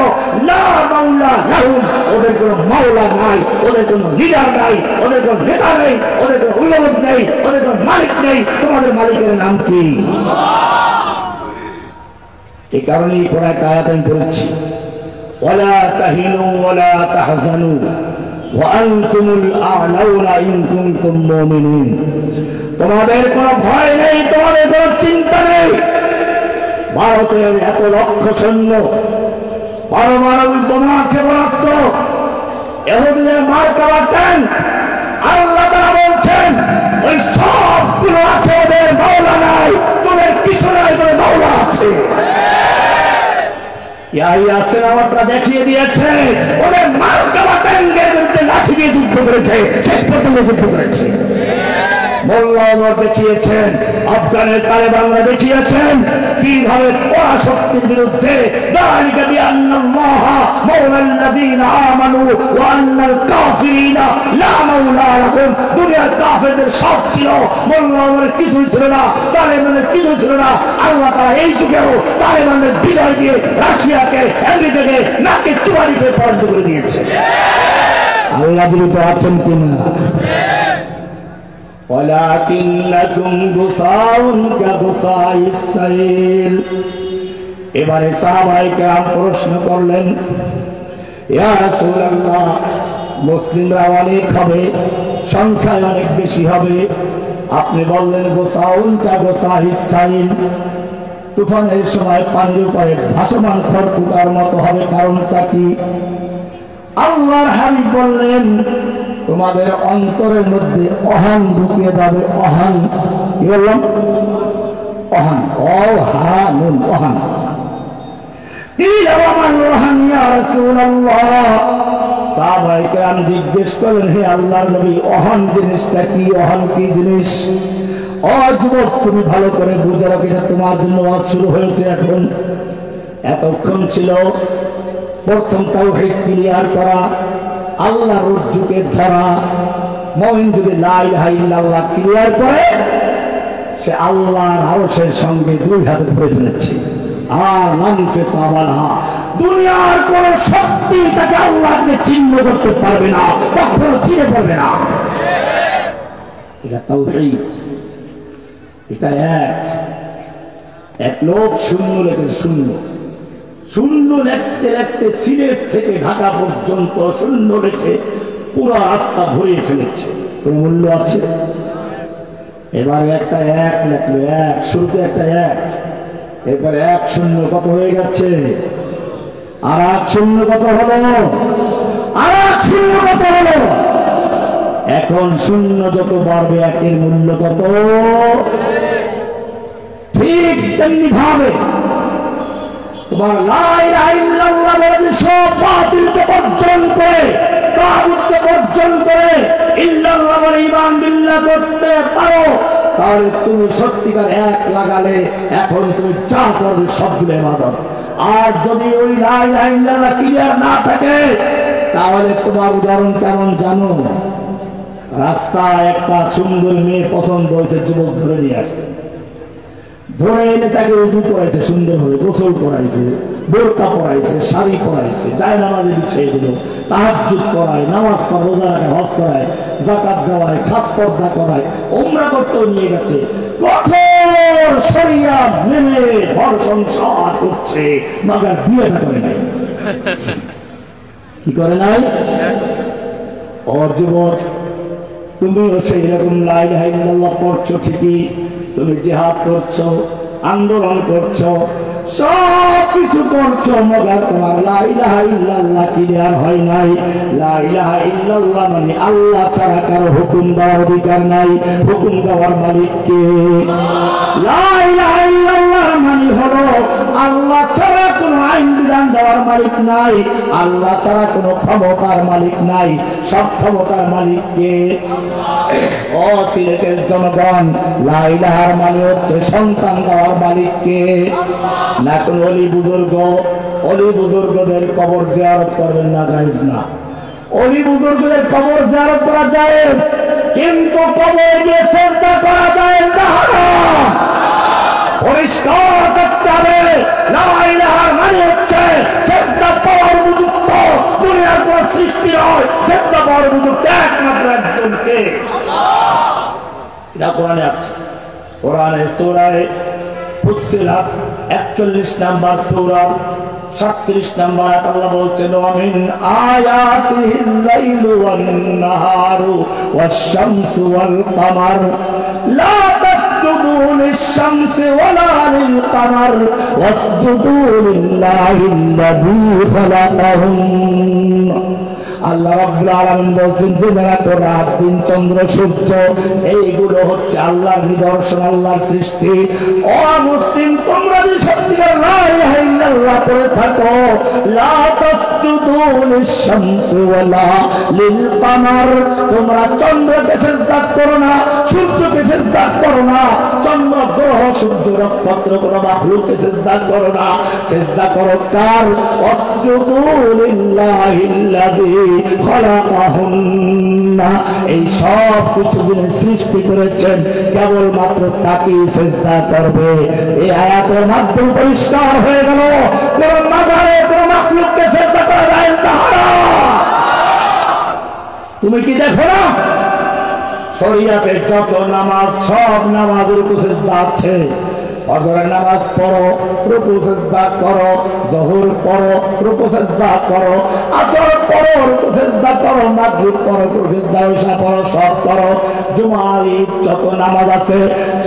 লা মাওলা লাহুম, ওদের কোনো মাওলা নাই, ওদের কোনো লিডার নাই, ওদের কোনো নেতা নেই, ওদের কোনো অভিভাবক নেই, ওদের কোনো মালিক নেই। তোমাদের মালিকের নাম কি? এই কারণেই পরে একটা আয়াত আমি পড়েছি, ওয়ালা তাহিনু ওয়ালা তাহজানু ওয়া আনতুমুল আ'লাউনা ইন কুনতুম মুমিনিন, তোমাদের কোনো ভয় নেই, তোমাদের কোনো চিন্তা নেই। ভারতের এত লক্ষ সৈন্য, পারমাণবিক বোমা, ক্ষেপণাস্ত্র, ইহুদিদের মার্কাবা ট্যাঙ্ক, আল্লাহ তাআলা বলছেন ওই সবগুলো আছে, ওদের মাওলা নাই। তোদের কিছু নাই, তোদের মাওলা আছে। ইয়াসিন আমারটা দেখিয়ে দিয়েছে, ওদের মার্কাবা ট্যাঙ্কের বিরুদ্ধে লাঠি দিয়ে যুদ্ধ করেছে, শেষ পর্যন্ত যুদ্ধ করেছে। মোল্লা ওমর দেখিয়েছেন, আফগানের তালেবানরা দেখিয়েছেন কিভাবে পরাশক্তির বিরুদ্ধে। যালিকা বিআন্নাল্লাহা মাওলাল্লাযীনা আমানু ওয়া আন্নাল কাফিরিনা লা মাওলা লাহুম। দুনিয়ার কাফেরদের সব ছিল, মোল্লা ওমরের কিছুই ছিল না, তালেবানের কিছুই ছিল না। আল্লাহ তাআলা এই যুগেও তালেবানের বিজয় দিয়ে রাশিয়াকে, আমেরিকাকে নাকে চুবাড়ি করে পরাজিত করে দিয়েছে। আল্লাহ জীবিত আছেন কিনা? ওয়ালাকিন্নাকুম গুসাউন কাগুসাইস সাইল। এবারে সাহাবায়ে কেরাম প্রশ্ন করলেন, ইয়া রাসূলুল্লাহ, মুসলিমরা অনেক হবে, সংখ্যায় অনেক বেশি হবে, আপনি বললেন গুসাউন কাগুসাইস সাইল, তুফানের সময় পানির উপরে ভাসমান খড়কুটার মতো হবে, কারণটা কি? আল্লাহর হাবিব বললেন তোমাদের অন্তরের মধ্যে অহং ঢুকিয়ে যাবে, অহং। কি বললাম? ওহান, ওহানুন, ওহান। সাহাবায়ে কেরাম জিজ্ঞেস করেন, হে আল্লাহর নবী, ওহান জিনিসটা কি? ওহান কি জিনিস? ও যুবক, তুমি ভালো করে বুঝে রাখো, এটা তোমার জন্য ওয়াজ শুরু হয়েছে এখন। এতক্ষণ ছিল প্রথম তাওহীদ ক্লিয়ার করা, আল্লাহর রজ্জুকে ধরা। মুমিন যদি লা ইলাহা ইল্লাল্লাহ ক্লিয়ার করে, সে আল্লাহর আরশের সঙ্গে দুই হাতে ধরে ফেলেছে। আর লানফিসামালাহা, দুনিয়ার কোন শক্তি তাকে আল্লাহকে ছিন্ন করতে পারবে না, কখনো ছিঁড়ে পড়বে না। এটা তাওহীদ। এটা এক লোক শূন্য লেখে, শূন্য শূন্য লিখতে লিখতে সিলেট থেকে ঢাকা পর্যন্ত শূন্য রেখে পুরো রাস্তা ভরিয়ে ফেলেছে। কোন মূল্য আছে? এবার একটা এক লেখলো, এক শুরুতে একটা এক, এরপর এক শূন্য কত হয়ে যাচ্ছে, আর এক শূন্য কত হলো, আর এক শূন্য কত হলো। এখন শূন্য যত বাড়বে একের মূল্য তত। ঠিক তেমনি ভাবে তোমার লা ইলাহা ইল্লাল্লাহ বলে সব বাতিলকে বর্জন করে, তাগুতকে বর্জন করে ইল্লাল্লাহ বলে ঈমান বিল্লাহ করতে পারো, তাহলে তুমি সত্যিকার এক লাগালে এখন তুমি যা করবে সবগুলো ইবাদত। আর যদি ওই লা ইলাহা ইল্লাল্লাহ ক্লিয়ার না থাকে, তাহলে তোমার উদাহরণ কেমন জানো? রাস্তায় একটা সুন্দর মেয়ে পছন্দ হয়েছে, যুবক ধরে নিয়ে আসছে, ধরে এনে তাকে উজু করাইছে, সুন্দরভাবে গোসল করাইছে, বোরকা পরাইছে, শাড়ি পরাইছে, যায় নামাজে বিছিয়ে দিল, তাহাজ্জুদ করায়, নামাজ পড়ে, রোজা রাখে, হজ করায়, যাকাত দেওয়ায়, খাস পর্দা করায়, উমরা করতেও নিয়ে গেছে, কঠোর শরিয়াত মেনে ঘর সংসার করছে, মাগার বিয়েটা করে নাই। কি করে নাই? ও যুবক, তুমিও সেই রকম লা ইলাহা ইল্লাল্লাহ পড়ছো ঠিকই, তুমি জিহাদ করছো, আন্দোলন করছো, সব কিছু করছো, মগার তোমার লা ইলাহা ইল্লাল্লাহ ক্লিয়ার হয় নাই। লা ইলাহা ইল্লাল্লাহ মানে আল্লাহ ছাড়া কারো হুকুম দেওয়ার অধিকার নাই, হুকুম দেওয়ার মালিক কে? লা ইলাহা ইল্লাল্লাহ মানে হলো আল্লাহ ছাড়া কোনো আইন বিধান দেওয়ার মালিক নাই, আল্লাহ ছাড়া কোনো ক্ষমতার মালিক নাই, সব ক্ষমতার মালিক কে? ও সিলেটের জনগণ, লা ইলাহার মানে হচ্ছে সন্তান দেওয়ার মালিক কে? না কোন অলি বুজুর্গ, অলি বুজুর্গদের কবর জিয়ারত করবেন না, জায়েজ না। অলি বুজুর্গদের কবর জিয়ারত করা জায়েজ, কিন্তু কবর দিয়ে সিজদা করা জায়েজ না। পরিষ্কার করতে হবে, লা ইলাহার মানে হচ্ছে সিজদা পাওয়ার উপযুক্ত দুনিয়ার কোন সৃষ্টি নয়, সিজদা পাওয়ার উপযুক্ত একমাত্র একজনকে। এটা কোরআনে আছে, কোরআনে সূরা ফুসসিলাত 41 নম্বর সূরা 37 নম্বর আয়াত আল্লাহ বলছেন, ওয়া মিন আয়াতিহিল লাইলু ওয়ান নাহারু ওয়াশ-শামসু ওয়াল কামার লা তাসজুদু লিশ-শামসি ওয়ালা লিল-কামার ওয়াসজুদু লিল্লাহিল্লাযী খালাকাহুম। আল্লাহ রাব্বুল আলামিন বলছেন যে দেখো রাত, দিন, চন্দ্র, সূর্য এইগুলো হচ্ছে আল্লাহর নিদর্শন, আল্লাহর সৃষ্টি। ও মুসলিম, তোমরা যদি সত্যিকার লা ইলাহা ইল্লাল্লাহ পড়ে থাকো, লা তাসজুদু লিশ-শামসি ওয়ালা লিল-কামার, তোমরা চন্দ্রকে সিজদা করো না, সূর্যকে সিজদা করো না, চন্দ্র, গ্রহ, সূর্য, নক্ষত্র কোন মাখলুককে সিজদা করো না, সিজদা করো কার? ওয়াসজুদু লিল্লাহিল্লাযী খালাকাহুন্না, এই সব কিছু যিনি সৃষ্টি করেছেন কেবলমাত্র তাকেই সিজদা করবে। এই আয়াতের মাধ্যমে পরিষ্কার হয়ে গেল কোন মাজারে কোন মাখলুককে সিজদা করা যায় না। তুমি কি দেখো না শরিয়াতে যত নামাজ, সব নামাজের উপর সিজদা আছে, ফজরের নামাজ পড়ো, রুকু সিজদা করো, যোহর পড়ো, রুকু সিজদা করো, আসর পড়ো, রুকু সিজদা করো, মাগরিব পড়ো, রুকু সিজদা, ইশা পড়ো, সব করো। জুমা, ঈদ, যত নামাজ আছে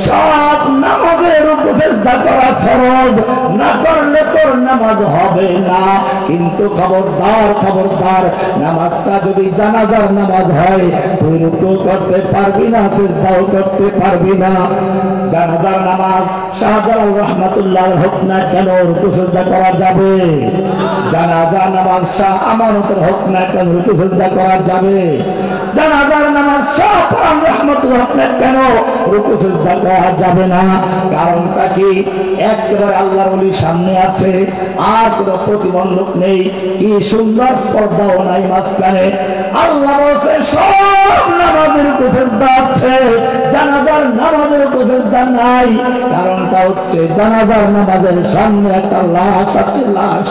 সব নামাজে রুকু সিজদা করা ফরজ, না করলে তোর নামাজ হবে না। কিন্তু খবরদার, খবরদার, নামাজটা যদি জানাজার নামাজ হয় তুই রুকু করতে পারবি না, সিজদাও করতে পারবি না। জানাজার নামাজ শাহজালাল রহমাতুল্লাহ হোক না কেন রুকু সিজদা করা যাবে? জানাজার নামাজ শাহ আমানতের হোক না কেন রুকু সিজদা করা যাবে? জানাজার নামাজ শাহ ফরান রহমাতুল্লাহ হোক না কেন রুকু সিজদা করা যাবে না? কারণটা কি? একেবারে আল্লাহর ওলি সামনে আছে, আর কোনো প্রতিবন্ধক নেই, কি সুন্দর পর্দাও নাই মাঝখানে। আল্লাহ বলছে সব নামাজের রুকু সিজদা আছে, জানাজার নামাজের রুকু সিজদা নাই। কারণটা হচ্ছে জানাজার নামাজের সামনে একটা লাশ আছে, লাশ,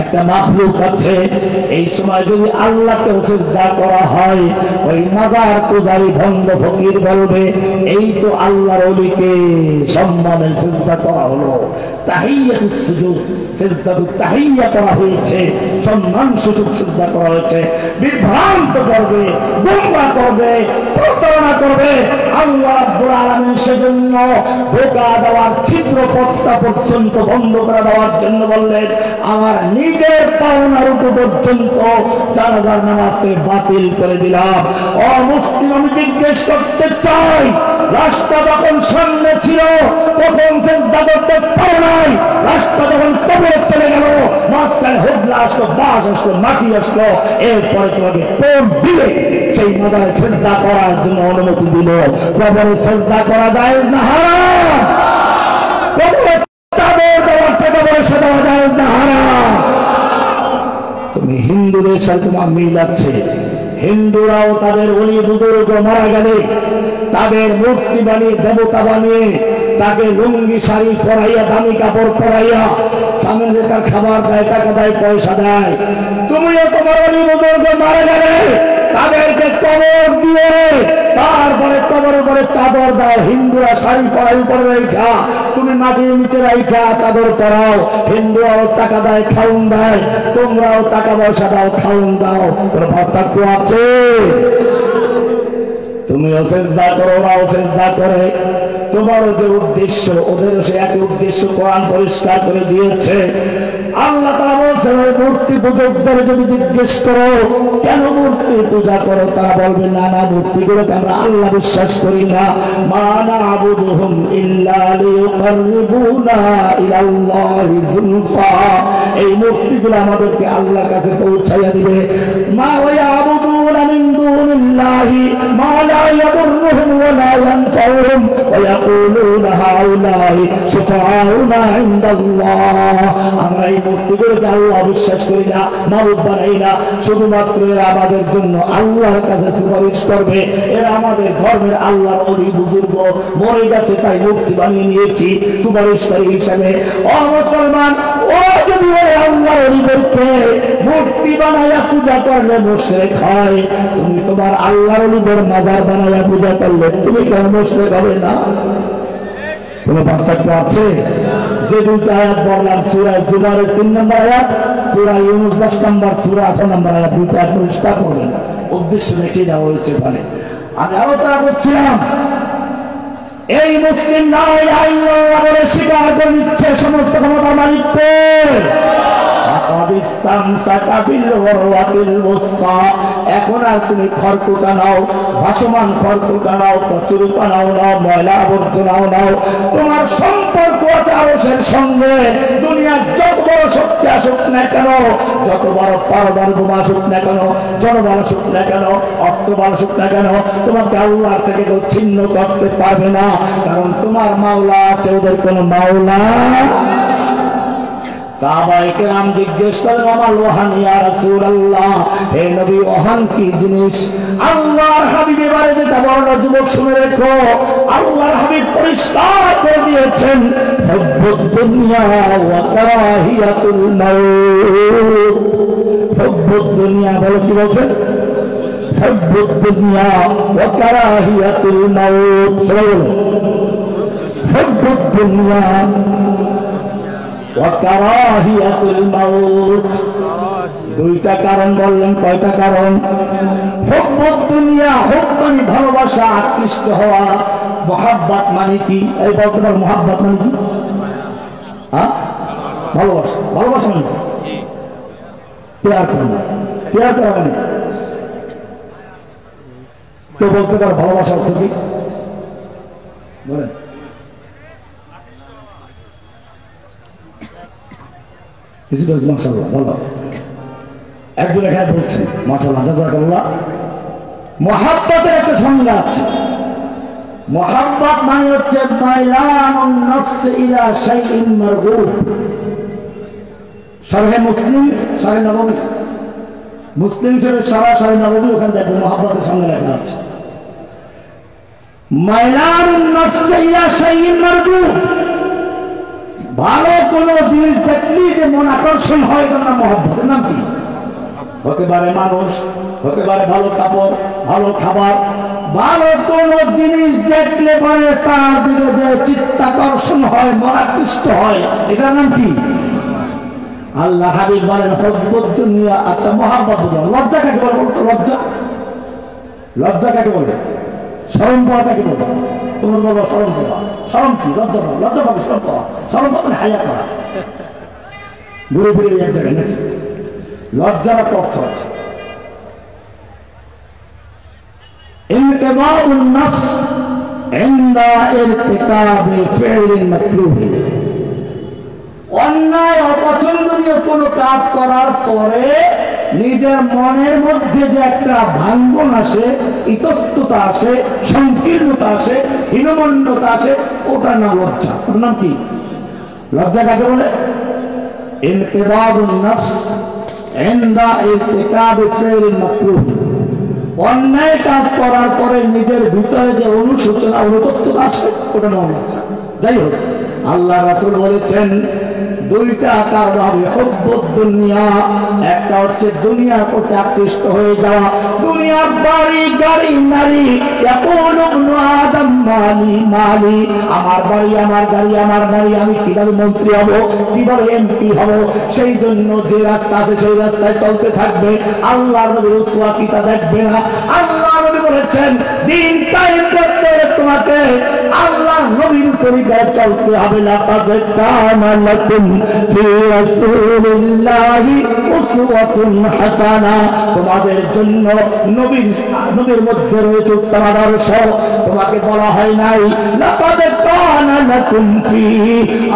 একটা মাখলুক আছে। এই সময় যদি আল্লাহকে সিজদা করা হয়, ওই মাজার পূজারী ভণ্ড ফকির বলবে এই তো আল্লাহর ওলিকে সম্মানে সিজদা করা হলো, তাহিয়াতুস সুজুদ, সিজদাতুত তাহিয়া করা হয়েছে, সম্মান সূচক সিজদা করা হয়েছে। বিভ্রান্ত করবে, গোমরাহ করবে, প্রতারণা করবে। আল্লাহ রাব্বুল আলামিন সেজন্য ধোঁকা দেওয়ার ছিদ্র পথটা পর্যন্ত বন্ধ করে দেওয়ার জন্য বললেন আমার নিজের পাওনার উপর পর্যন্ত জানাজার নামাজকে বাতিল করে দিলাম। অমুসলিম, আমি জিজ্ঞেস করতে চাই, রাস্তা যখন সামনে ছিল তখন সিজদা করতে পারো নাই, রাস্তা যখন কবরে চলে গেল, মাঝখানে হুবলা আসলো, বাস আসলো, মাটি আসলো, এরপরে তোমাকে কোন দিলে সেই মাজারে সিজদা করার জন্য অনুমতি দিল? কবরে সিজদা করা যায় না হারাম, কবরে চাদর দেওয়ার টাকা পয়সা দেওয়া যায় না হারাম। তুমি হিন্দুদের সাথে তোমার মিল আছে, হিন্দুরাও তাদের ওলি বুজুর্গ মারা গেলে তাদের মূর্তি বানিয়ে, দেবতা বানিয়ে, তাকে লুঙ্গি শাড়ি পরাইয়া, দামি কাপড় পরাইয়া, সামনে তার খাবার দেয়, টাকা দেয়, পয়সা দেয়। তুমিও তোমার ওলি বুজুর্গ মারা গেলে তাদেরকে কবর দিয়ে তারপরে কবরের পরে চাদর দাও। হিন্দুরা শাড়ি পরাই উপরে রেখা, তুমি মাটির নিচে রাইখা চাদর পরাও। হিন্দুরাও টাকা দেয়, খাউন দেয়, তোমরাও টাকা পয়সা দাও, খাউন দাও। কোনো পার্থক্য আছে? তুমিও সিজদা করো, ওরাও সিজদা করে। তোমারও যে উদ্দেশ্য, ওদেরও সে একই উদ্দেশ্য, কোরআন পরিষ্কার করে দিয়েছে। আল্লাহ তাআলা বলেছেন ওই মূর্তি পূজকদের যদি জিজ্ঞেস করো কেন মূর্তি পূজা করো, তারা বলবে না না, মূর্তিগুলোকে আমরা আল্লাহ বিশ্বাস করি না। মা না'বুদুহুম ইল্লা লিয়ুকাররিবুনা ইলাল্লাহি যুলফা, এই মূর্তিগুলো আমাদেরকে আল্লাহর কাছে পৌঁছাইয়া দিবে। মা ইয়াবুদুনা মিন দুনিল্লাহি মা লা ইয়াদুররুহুম ওয়া লা ইয়ানফাউহুম ওয়া ইয়াকুলুনা হাউলাই শুফাউনা ইনদাল্লাহ। আমরা এই মূর্তিগুলোকে আল্লাহ বিশ্বাস করি না, মাবুদ বানাই না, শুধুমাত্র এরা আমাদের জন্য আল্লাহর কাছে সুপারিশ করবে। এরা আমাদের ধর্মের আল্লাহর ওলি বুজুর্গ, মরে গেছে তাই মূর্তি বানিয়ে নিয়েছি সুপারিশকারী হিসাবে। ও মুসলমান, ও যদি ওই আল্লাহর ওলিদেরকে মূর্তি বানাইয়া পূজা করলে মুশরিক হয়, তুমি তোমার আল্লাহর ওলিদের মাজার বানাইয়া পূজা করলে তুমি কেন মুশরিক হবে না? কোন পার্থক্য আছে? যে দুইটা আয়াত বললাম, সূরা জুমারের 3 নম্বর আয়াত, সূরা ইউনূস 10 নম্বর, সূরা 8 নম্বর আয়াত, দুইটা আয়াত পরিষ্কার করবেন। উদ্দেশ্য দেখিয়ে দেওয়া হয়েছে ওখানে। আমি আলোচনা করছিলাম এই মুসলিম না আল্লাহ বলে স্বীকার করে নিচ্ছে সমস্ত ক্ষমতার মালিককে। এখন আর তুমি খড়কুটা নাও, ভাসমান খড়কুটা নাও, কচুরিপা নাও, ময়লা আবর্জনাও নাও, তোমার সম্পর্ক আছে আরশের সঙ্গে। দুনিয়ার যত বড় শক্তি আসুক না কেন, যত বড় পারমাণবিক বোমা আসুক না কেন, জনবল আসুক না কেন, অস্ত্রবল আসুক না কেন, তোমাকে আল্লাহর থেকে কেউ ছিন্ন করতে পারবে না। কারণ তোমার মাওলা আছে, ওদের কোন মাওলা। সাহাবায়ে কেরাম জিজ্ঞেস করেন আমার ওয়াহান ইয়া রাসূলুল্লাহ, হে নবী ওয়াহান কি জিনিস? আল্লাহর হাবিব এবারে যেটা বলল যুবক শুনে রেখো, আল্লাহর হাবিব পরিষ্কার করে দিয়েছেন হুব্বুদ দুনিয়া ওয়া কারাহিয়াতুল মাউত। হুব্বুদ দুনিয়া বলো কি বলছেন? হুব্বুদ দুনিয়া ওয়া কারাহিয়াতুল মাউত। হুব্বুদ হুব্বুদ দুনিয়া ওয়া কারাহিয়াতুল মাউত। দুইটা কারণ বললেন। কয়টা কারণ? হুব্বুদ দুনিয়া, হুব মানে ভালোবাসা, আকৃষ্ট হওয়া। মুহাব্বত মানে কি? এই বলতে পারো মুহাব্বত মানে কি? ভালোবাসা। ভালোবাসা মানে কি? প্যার করা। প্যার করা মানে কেউ বলতে পারো ভালোবাসা অর্থ কি? বলেন। কিছু বলছি মাশাআল্লাহ, ভালো। একজন এখানে বলছে মাশাআল্লাহ, জাযাকাল্লাহ। মুহাব্বতের একটা সংজ্ঞা আছে। মুহাব্বত মানে হচ্ছে মাইলানুন নফস ইলা শাইইন মারগুব। শরহে মুসলিম, শরহে নববী, মুসলিম শরীফ শরহে নববী, ওখানে দেখবেন মুহাব্বতের সঙ্গে লেখা আছে মাইলানুন নফস ইলা শাইইন মারগুব। ভালো কোন জিনিস দেখলেই যে মন আকর্ষণ হয়, এটার নাম মুহাব্বতের নাম কি? হতে পারে মানুষ, হতে পারে ভালো কাপড়, ভালো খাবার। ভালো কোন জিনিস দেখলে পরে তার দিকে যে চিত্তাকর্ষণ হয়, মন আকৃষ্ট হয়, এটার নাম কি? আল্লাহ হাবিব বলেন হুব্বুদ দুনিয়া। আচ্ছা, মুহাব্বত বুঝলাম। লজ্জা কাকে বলে বলতো? লজ্জা, লজ্জা কাকে বলে? শরম পাওয়া কাকে বলে? তোমরা বলো শরম পাওয়া। শরম কি? লজ্জা পাওয়া। লজ্জা পাবে শরম পাওয়া। শরম পাবেন হায়া করা। ঘুরে ফিরে এক জায়গায় নাকি? লজ্জার একটা অর্থ আছে। ইনকিবাউন নফস ইনদা ইরতিকাবি ফি'লিন মাকরুহ। অন্যায় অপছন্দনীয় কোনো কাজ করার পরে নিজের মনের মধ্যে যে একটা ভাঙ্গন আসে, ইতস্ততা আসে, সংকীর্ণতা আসে, হীনমন্যতা আসে, ওটার নাম লজ্জা। ওটার নাম কি? লজ্জা কাকে বলে? ইনকিবাউন নফস ইনদা ইরতিকাবি ফি'লিন মাকরুহ। অন্যায় কাজ করার পরে নিজের ভিতরে যে অনুশোচনা, অনুতপ্ততা আসে, ওটা নাম লজ্জা। যাই হোক, আল্লাহ রাসূল বলেছেন দুইটা আকার হবে হুব্বুদ দুনিয়া। একটা হচ্ছে দুনিয়ার প্রতি আকৃষ্ট হয়ে যাওয়া, দুনিয়ার বাড়ি, গাড়ি, নারী। ইয়াকুলু ইবনু আদম মালি মালি, আমার বাড়ি, আমার গাড়ি, আমার নারী, আমি কিভাবে মন্ত্রী হব, কিভাবে এমপি হব। সেই জন্য যে রাস্তা আছে সেই রাস্তায় চলতে থাকবে। আল্লাহর নবীর উসওয়া কি তা দেখবে না? আল্লাহ নবী বলেছেন দিন কায়েম করতে তোমাকে আল্লাহর নবীর তরিকায় চলতে হবে। লাকাদ কানা লাকুম ফি রাসূলিল্লাহি উসওয়াতুন হাসানা, তোমাদের জন্য নবীর মধ্যে রয়েছে উত্তম আদর্শ। তোমাকে বলা হয় নাই লাকাদ কানা লাকুম ফি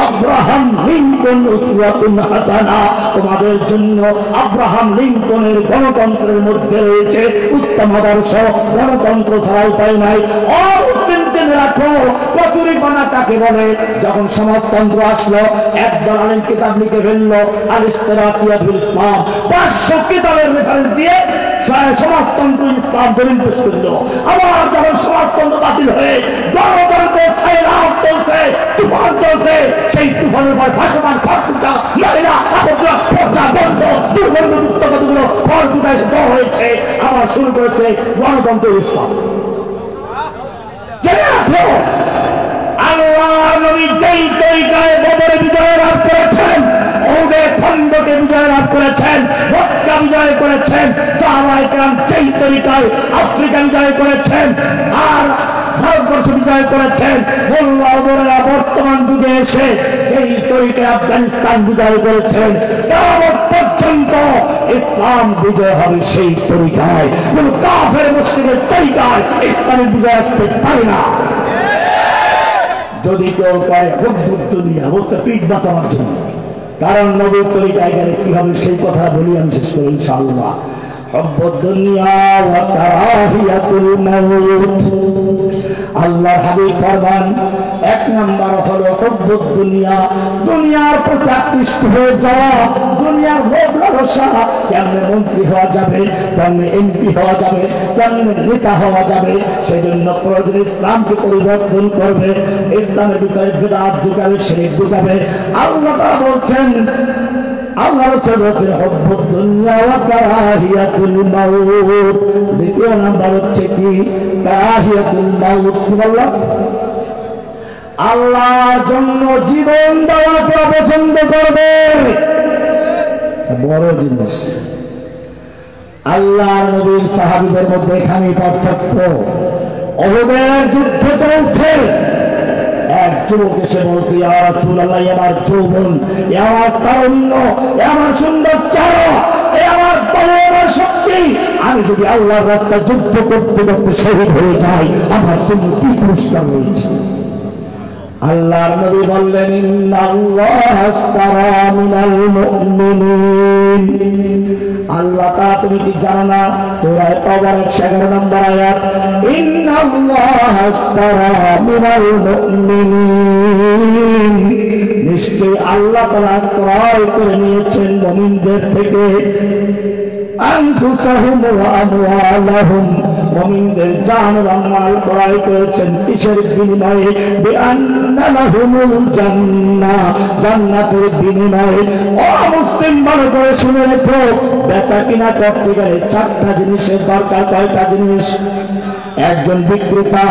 আব্রাহাম লিঙ্কন উসওয়াতুন হাসানা, তোমাদের জন্য আব্রাহাম লিঙ্কনের গণতন্ত্রের মধ্যে রয়েছে উত্তম আদর্শ। গণতন্ত্র ছাড়া উপায় নাই। অমুসলিম জেনে রাখো কচুরিপানা কাকে বলে। যখন সমাজতন্ত্র আসলো, একদল আলেম কিতাব লিখে ফেললো আল ইশতিরাকিয়াত ফিল ইসলাম, 500 কিতাবের রেফারেন্স দিয়ে সমাজতন্ত্র ইসলাম দলিল পেশ করলো। আবার যখন সমাজতন্ত্র বাতিল হয়ে গণতন্ত্রের সাইলাব চলছে, তুফান চলছে, সেই তুফানের পর ভাসমান খড়কুটা, মহিলা আবর্জনা, পচা বন্ধ, দুর্গন্ধযুক্ত কতগুলো খড়কুটায় জড় হয়েছে, আবার শুরু করেছে গণতন্ত্র ইসলাম। জেনে রাখো আল্লাহ নবী যেই তরিকায় বদরে বিজয় লাভ করেছেন, ওহুদে খন্দকে বিজয় লাভ করেছেন, মক্কা বিজয় করেছেন, সাহাবায়ে কেরাম যেই তরিকায় আফ্রিকা বিজয় করেছেন আর ভারতবর্ষ বিজয় করেছেন, মোল্লা ওমরেরা বর্তমান যুগে এসে যেই তরিকায় আফগানিস্তান বিজয় করেছেন, কিয়ামত পর্যন্ত ইসলাম বিজয় হবে সেই তরিকায়। কোন কাফের মুশরিকের তরিকায় ইসলামের বিজয় আসতে পারে না। যদি কেউ পায় হুব্বুদ দুনিয়া, বলতে পিঠ বাঁচানোর জন্য। কারণ নবীর তরিকায় গেলে কি হবে সেই কথা বলি আমি শেষ করি ইনশাআল্লাহ। হুব্বুদ দুনিয়া ওয়া কারাহিয়াতুল মাউত। আল্লাহর হাবিব ফরমান এক নাম্বার হলো হুব্বুদ দুনিয়া, দুনিয়ার প্রতি আকৃষ্ট হয়ে যাওয়া, দুনিয়ার লোভ লালসা। কেমনে মন্ত্রী হওয়া যাবে, কেমনে এমপি হওয়া যাবে, কেমনে নেতা হওয়া যাবে, সেজন্য প্রয়োজন ইসলামকে পরিবর্তন করবে, ইসলামের ভিতরে বিদআত ঢুকাবে, শিরক ঢুকাবে। আল্লাহ তাআলা বলছেন, আল্লাহ রাসূল বলেছেন হুব্বুদ দুনিয়া ওয়া কারাহিয়াতুল মাউত। দ্বিতীয় নাম্বার হচ্ছে কি? কারাহিয়াতুল মাউত। কি বললাম? আল্লাহর জন্য জীবন দেওয়াকে পছন্দ করবে, বড় জিনিস। আল্লাহ নবীর সাহাবীদের মধ্যে এখানেই পার্থক্য। উহুদের যুদ্ধ চলছে, এক যুবক এসে বলছে, ইয়া রাসূলুল্লাহ, আমার যৌবন, আমার তারুণ্য, আমার সুন্দর চেহারা, আমার বল, আমার শক্তি, আমি যদি আল্লাহর রাস্তায় যুদ্ধ করতে করতে শহীদ হয়ে যাই, আমার জন্য কি পুরস্কার রয়েছে? আল্লাহর নবী বললেন, ইন্নাল্লাহা আশতারা মিনাল মুমিনিন। আল্লাহ তাআলা, তুমি কি জানো না, সূরা তাওবার 111 নম্বর আয়াত, ইন্নাল্লাহা আশতারা মিনাল মুমিনিন, নিশ্চয়ই আল্লাহ তাআলা ক্রয় করে নিয়েছেন মুমিনদের থেকে আনফুসাহুম ওয়া আমওয়ালাহুম, মুমিনদের জান এবং মাল ক্রয় করেছেন কিসের বিনিময়ে? বিআন্না লাহুমুল জান্নাহ, জান্নাতের বিনিময়ে। ও মুসলিম, ভালো করে শুনে রেখো, বেচা কিনা করতে গেলে চারটা জিনিসের দরকার। কয়টা জিনিস? একজন বিক্রেতা,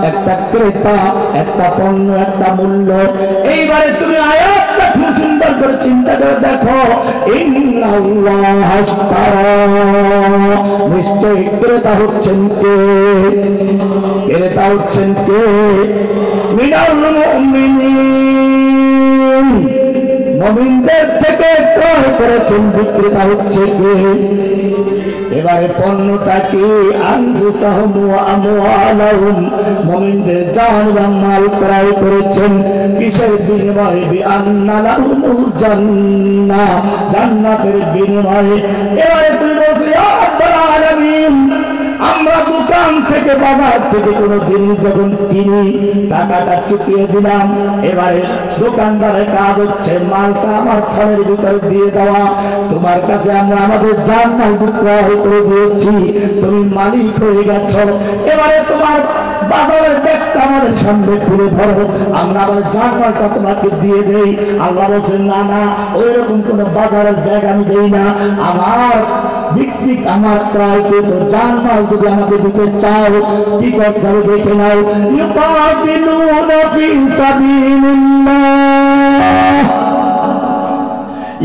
একটা ক্রেতা, একটা পণ্য, একটা মূল্য। এইবারে তুমি আয়াতটা খুব সুন্দর করে চিন্তা করে দেখো, ইন্নাল্লাহা আশতারা, নিশ্চয় ক্রেতা হচ্ছেন কে? ক্রেতা হচ্ছেন কে? মিনাল মুমিনিন, মুমিনদের থেকে ক্রয় করেছেন। বিক্রেতা হচ্ছে কে? এবারে পণ্যটা কি? আনফুসাহুম ওয়া আমওয়ালাহুম, মুমিনদের জান এবং মাল ক্রয় করেছেন কিসের বিনিময়ে? বিআন্না লাহুমুল জান্নাহ, জান্নাতের বিনিময়ে। এবারে তুমি বলছো, ইয়া রাব্বাল আলামিন, আমরা দোকান থেকে, বাজার থেকে কোনো জিনিস যখন কিনি, টাকাটা চুকিয়ে দিলাম, এবারে দোকানদারের কাজ হচ্ছে মালটা আমার থানের ভিতরে দিয়ে দেওয়া। তোমার কাছে আমরা আমাদের জান মাল বিক্রয় করে দিয়েছি, তুমি মালিক হয়ে গেছ। এবারে তোমার বাজারের ব্যাগটা আমাদের সামনে তুলে ধরো, আমরা আমাদের জান মালটা তোমাকে দিয়ে দেই। আল্লাহ বলছেন, না না, ওই রকম কোন বাজারের ব্যাগ আমি দেই না। আমার ভিত্তিক, আমার ক্রয়কৃত জান মাল যদি আমাকে দিতে চাও, কি করতে হবে দেখে নাও। ইউকাতিলুনা ফি সাবিলিল্লাহ,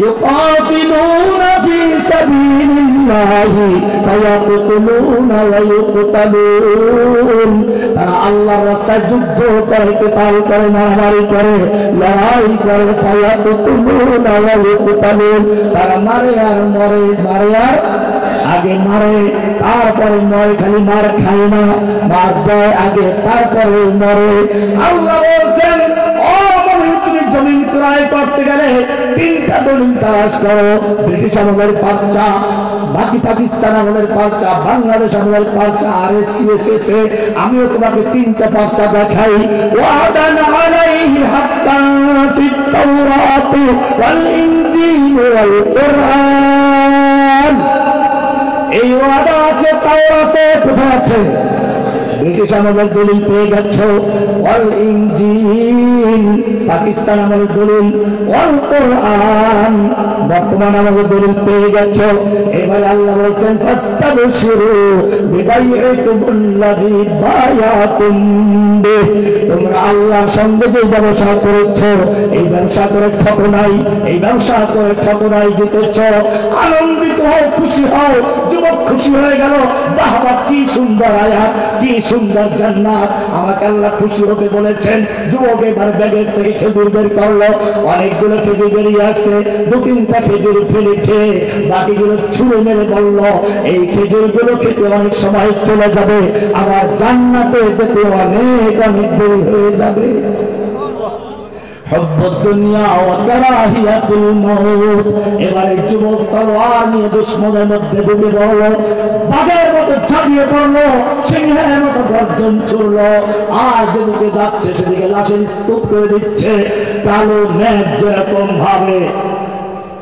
ইউকাতিলুনা ফি সাবিলিল্লাহি ফায়াকুতুলুনা ওয়া ইউকতালুন, তারা আল্লাহর রাস্তায় যুদ্ধ করে, কিতাল করে, মারামারি করে, লড়াই করে। ফায়াকুতুলুনা ওয়া ইউকতালুন, তারা মারে আর মরে, মারে আর আগে মারে তারপরে মরে, খালি মার খায় না, মার দেয় আগে তারপরে মরে। আল্লাহ বলছেন, ও মুমিন, তুমি জমিন ক্রয় করতে গেলে তিনটা দলিল তালাশ করো। ব্রিটিশ আমলের পর্চা, বাকি পাকিস্তান আমলের পর্চা, বাংলাদেশ আমলের পর্চা, আর সিএসএসএ। আমিও তোমাকে তিনটা পর্চা দেখাই। ওয়াদান আলাইহি হাক্কান ফিত তাওরাতি ওয়াল ইনজিল ওয়াল কুরআন, এই ওয়াদা আছে তাওরাতে। কোথায় আছে? ব্রিটিশ আমলের দলিল পেয়ে গেছ। ওয়াল ইনজিল, পাকিস্তান আমলের দলিল। ওয়াল কুরআন, বর্তমান আমলের দলিল পেয়ে গেছ। এবার আল্লাহ বলছেন, ফাস্তাবশিরু বিবাইইকুমুল্লাযী বায়াতুম বিহি, তোমরা আল্লাহর সঙ্গে যে ব্যবসা করেছ, এই ব্যবসা করে ঠকো নাই, এই ব্যবসা করে ঠকো নাই, জিতেছ। আনন্দিত হও, খুশি হও। যুবক খুশি হয়ে গেল, বাহবা, কি সুন্দর আয়াত, কি সুন্দর জান্নাত, আমাকে আল্লাহ খুশি হতে বলেছেন। যুবক এবার ব্যাগের থেকে খেজুর বের করলো, অনেকগুলো খেজুর বেরিয়ে আসছে, দু তিনটা খেজুর ফেলে খেয়ে বাকিগুলো ছুঁড়ে মেরে বলল, এই খেজুরগুলো খেতে অনেক সময় চলে যাবে, আবার জান্নাতে যেতে অনেক অনেক দেরি হয়ে যাবে। এবারে যুবক তলোয়ার নিয়ে দুশ্মনের মধ্যে ডুবে পড়ল, বাঘের মতো ঝাঁপিয়ে পড়লো, সিংহের মতো গর্জন ছুড়ল, আর যেদিকে যাচ্ছে সেদিকে লাশের স্তূপ করে দিচ্ছে। কালো মেঘ যেরকম ভাবে,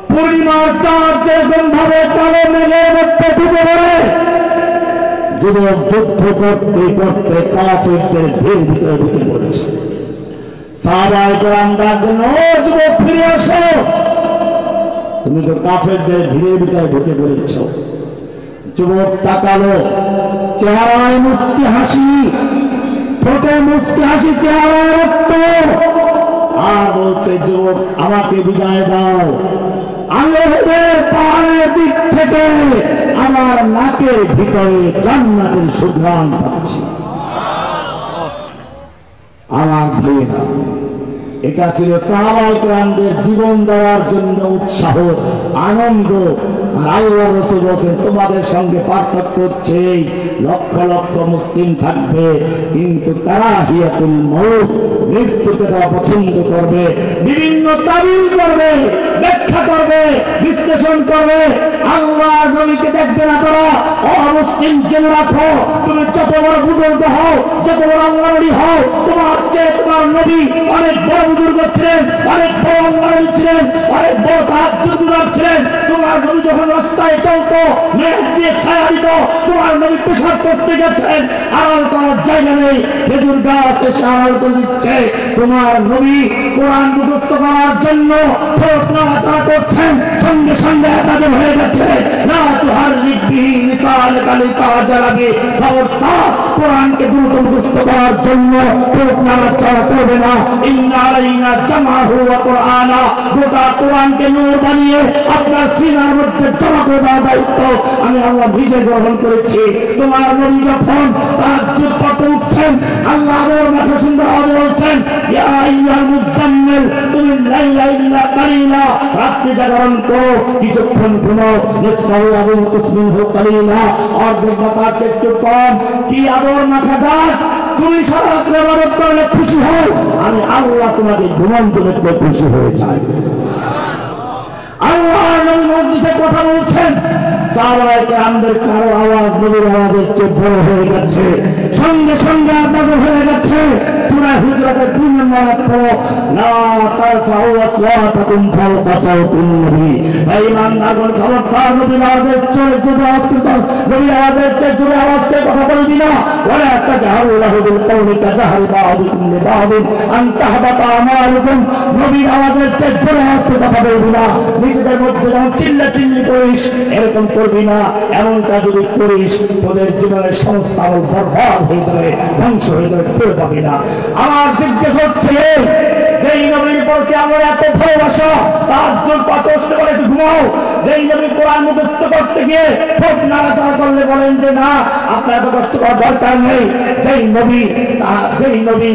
পূর্ণিমার চাঁদ যেরকম ভাবে কালো মেঘের মধ্যে ডুবে পড়ে, যুবক যুদ্ধ করতে করতে কাফিরদের ভিড় ভিতরে ঢুকে পড়েছে। সাহাবায়ে কেরাম ডাকলেন, ও যুবক, ফিরে আসো, তুমি তো কাফেরদের ভিড়ের ভিতরে ঢুকে পড়েছ। যুবক তাকালো, চেহারায় মুস্কি হাসি, ঠোঁটে মুস্কি হাসি, চেহারায় রক্ত। বলছে, যুবক আমাকে বিদায় দাও, আমি পাহাড়ের দিক থেকে আমার নাকের ভিতরে জান্নাতের সুঘ্রাণ পাচ্ছি। আমার ভাইয়েরা, এটা ছিল সাহাবায়ে কেরামদের জীবন দেওয়ার জন্য উৎসাহ, আনন্দ। আর আল্লাহ রাসূল বলেন, তোমাদের সঙ্গে পার্থক্য হচ্ছে লক্ষ লক্ষ মুসলিম থাকবে, কিন্তু কারাহিয়াতুল মউত, মৃত্যুকে তারা পছন্দ করবে, বিভিন্ন তাবিল করবে, ব্যাখ্যা করবে, বিশ্লেষণ করবে। আল্লাহ নবীকে দেখবে না তারা। অমুসলিম জেনে রাখো, তুমি যত বড় বুজুর্গ হও, যত বড় আল্লাহ নবী হও, তোমার চেয়ে তোমার নবী অনেক বড় বুজুর্গ ছিলেন, অনেক বড় আল্লাহ নবী ছিলেন, অনেক বড় তাহাজ্জুদ গুজার ছিলেন। তোমার নবী যখন রাস্তায় চলতো, মেঘ দিয়ে ছায়া দিত, তোমার নবী পেশাব করতে গেছেন, আড়াল করার জায়গা নেই, খেজুর গাছ এসে আড়াল করে দিচ্ছে। তোমার নবী কোরআন মুখস্থ করার জন্য ঠোঁট নাড়াচাড়া করছেন, সঙ্গে সঙ্গে একাজে হয়ে গেছে। না তুহার লিখবি নিশান কালি কাজা লাগে, খবরদার কোরআনকে দ্রুত মুখস্থ করার জন্য ঠোঁট নাড়াচাড়া করবে না। ইন্না আলাইনা জামাহু ওয়া কুরআনা, গোটা কোরআনকে নূর বানিয়ে আপনার সিনার মধ্যে জমা করে দেওয়ার দায়িত্ব আমি আল্লাহ নিজে গ্রহণ করেছি। তোমার নবী যখন তাহাজ্জুদ পড়তে উঠছেন, আল্লাহ ওর মাথা সুন্দর আওয়াজে বলছেন, ইয়া আইয়ুহাল মুযাম্মিল কুম লাইলা ইল্লা কালিলা, রাত্রি জাগরণ করো, কিছুক্ষণ ঘুমাও, নিসফাহু আও তুসবিহু কালিলা, অর্ধেক বা তার চেয়ে একটু কম। কি আদর মাথা দাও, তুমি সারা রাত্রি ইবাদত করলে খুশি হও, আমি আল্লাহ তোমাকে ঘুমন্ত দেখলে খুশি হয়ে যাই। আল্লাহ নবী মজলিসে কথা বলছেন, সাহাবায়ে কেরামদের কারো আওয়াজ নবীর আওয়াজের চেয়ে বড় হয়ে গেছে, সঙ্গে সঙ্গে আপনাদের হয়ে গেছে। সূরা হুজরাতের 2 নম্বর আয়াত পড়ো, লা তারফাউ আসওয়াতাকুম ফাওকা সাওতিন নবী। এই ইমানদারগণ খবরদার নবীর আওয়াজের চেয়ে জোরে আওয়াজ করবে, নবীর আওয়াজের চেয়ে জোরে আওয়াজ করে কথা বলবি না। ওয়ালা তাজহারু লাহু বিল কওলি কাজহারি বা'দিকুম লিবা'দিন আন তাহবাতা আমালুকুম, নবীর আওয়াজের চেয়ে জোরে আওয়াজ করে কথা বলবি না। নিজেদের মধ্যে যেমন চিল্লাচিল্লি করিস এরকম করবি না। এমনটা যদি করিস তোদের জীবনের সমস্ত আমল বরবাদ হয়ে যাবে, ধ্বংস হয়ে যাবে, টের পাবি না। আমার জিজ্ঞেস হচ্ছে, যেই নবীর প্রতি আমার এত ভালোবাসা, তাহাজ্জুদ পড়তে বলে একটু ঘুমাও, যেই নবী কোরআন মুখস্থ করতে গিয়ে ঠোঁট নাড়াচাড়া করলে বলেন যে না আপনার এত কষ্ট করার দরকার নেই, যেই নবী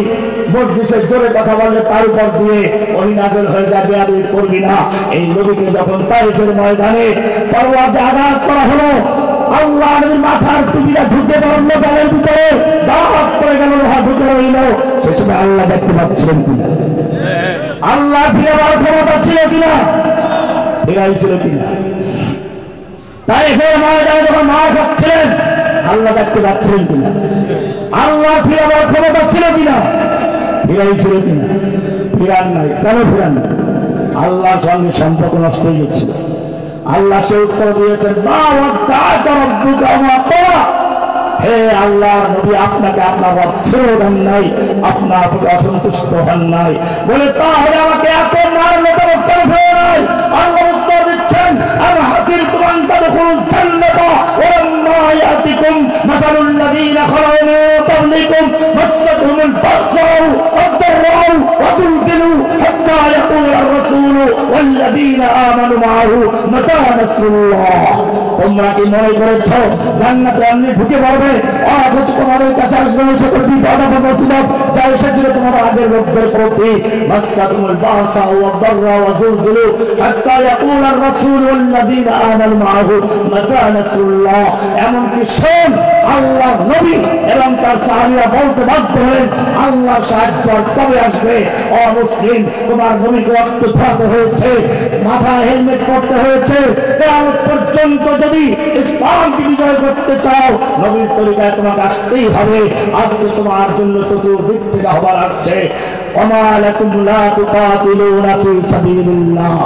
মজলিসে জোরে কথা বললে তার উপর দিয়ে ওহী নাযিল হয়ে যাবে, আমি করবি না। এই নবীকে যখন তায়েফের ময়দানে পরওয়াতে আঘাত করা হলো, আল্লাহ নবীর মাথার টুপিটা ঢুকে পড়ল গালের ভিতরে, দাঁত পড়ে গেল, লোহা ঢুকে রইল। সে সময় আল্লাহ দেখতে পাচ্ছিলেন কিনা? আল্লাহ ফিরাবার ক্ষমতা ছিল কিনা? ফিরাইছিল কিনা? তায়েফের ময়দানে যখন মার খাচ্ছিলেন, আল্লাহ দেখতে পাচ্ছিলেন কিনা? আল্লাহ ফিরাবার ক্ষমতা ছিল কিনা? ফিরাইছিল কিনা? ফিরান নাই। কেন ফিরান নাই? আল্লাহর সঙ্গে সম্পর্ক নষ্ট হয়ে গেছিল। আল্লাহ সে উত্তর দিয়েছেন, হে আল্লাহ নবী, আপনাকে আপনার রব ছেড়ে দেন নাই, আপনার প্রতি অসন্তুষ্ট হন নাই বলে তাহলে আমাকে এত মারলে তো উত্তর হয়ে নাই। আল্লাহ উত্তর দিচ্ছেন, আমি হাসির তোমার তাদখুলুল জান্নাতা ওয়াম্মা ইয়াতিকুম মাসালুল লাযীনা খালাউ মিন ক্বাবলিকুম মাসাতহুমুল বা'সাউ ওয়াদ-দাররাউ ওয়া যুলজিলু হাত্তা ইয়াকুলা আর-রাসূলু ওয়াল্লাযীনা আমানু মা'আহু মাতা নাসরুল্লাহ। তোমরা কি মনে করেছ জান্নাতে এমনি ঢুকে পড়বে, অথচ তোমাদের কাছে আসবে সকল বিপদ আপদ মুসিবত যা এসেছিল তোমাদের আগের লোকদের প্রতি? মাসাতুল বাসা ওয়াদ-দাররা ওয়া যুলজিলু হাত্তা ইয়াকুলা আর-রাসূল ওয়াল্লাযীনা আমানু মা'আহু মাতা নাসরুল্লাহ। এমনকি শোন, আল্লাহর নবী এবং তার সাহাবীরা বলতে বাধ্য হলেন, আল্লাহর সাহায্য কবে আসবে? অমুসলিম, তোমার নবীকে রক্ত ঝরাতে হয়েছে, মাথায় হেলমেট পরতে হয়েছে, কিয়ামত পর্যন্ত যদি ইসলামকে বিজয় করতে চাও নবীর তরিকায় তোমাকে আসতেই হবে। আজকে তোমার জন্য চতুর্দিক থেকে আহ্বান আসছে, ওমা লাকুম লা তুকাতিলুনা ফি সাবিলিল্লাহ।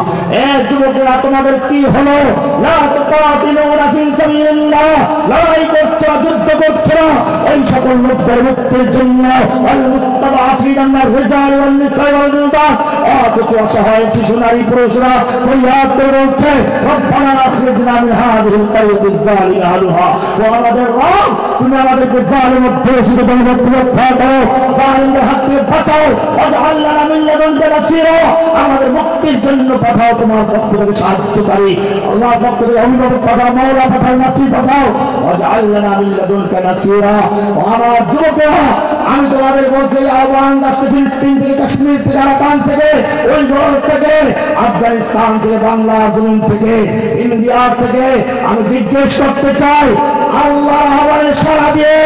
এ যুবকেরা, তোমাদের কি হলো? লা তুকাতিলুনা ফি সাবিলিল্লাহ, লড়াই করছো, যুদ্ধ করছো না ওই সকল লোকদের মুক্তির জন্য। ওয়াল মুস্তাদআফিনা মিনার রিজাল ওয়ান নিসা ওয়াল বিলদান, অথচ অসহায় শিশু, নারী, পুরুষরা ফরিয়াদ করে বলছে, রব্বানা আখরিজনা মিন হাযিহিল কারয়াতিজ যালিমি আহলুহা। ও আমাদের রব, তুমি আমাদেরকে জালিম অধ্যুষিত জনপদ থেকে রক্ষা করো, জালিমদের হাত থেকে বাঁচাও, ওয়াজআল লানা মিন লাদুনকা নাসীরা, আমাদের মুক্তির জন্য পাঠাও তোমার পক্ষ থেকে সাহায্যকারী, আল্লাহর পক্ষ থেকে অভিভাবক পাঠাও, মাওলা পাঠাও, নাসির পাঠাও। ওয়াজআল লানা মিন লাদুনকা নাসীরা। আমার যুবকেরা, আমি তোমাদের বলছি আহ্বান রাষ্ট্র ফিলিস্তিন থেকে, কাশ্মীর থেকে, আরাকান থেকে, উইঘুর থেকে, আফগানিস্তান থেকে, বাংলা জমিন থেকে, ইন্ডিয়ার থেকে আমি জিজ্ঞেস করতে চাই, আল্লাহর আহ্বানে সাড়া দিয়ে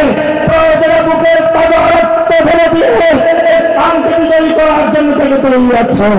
প্রয়োজনে বুকের তাজা রক্ত ফেলে দিয়ে ইসলামকে বিজয়ী করার জন্য থেকে তৈরি আছো?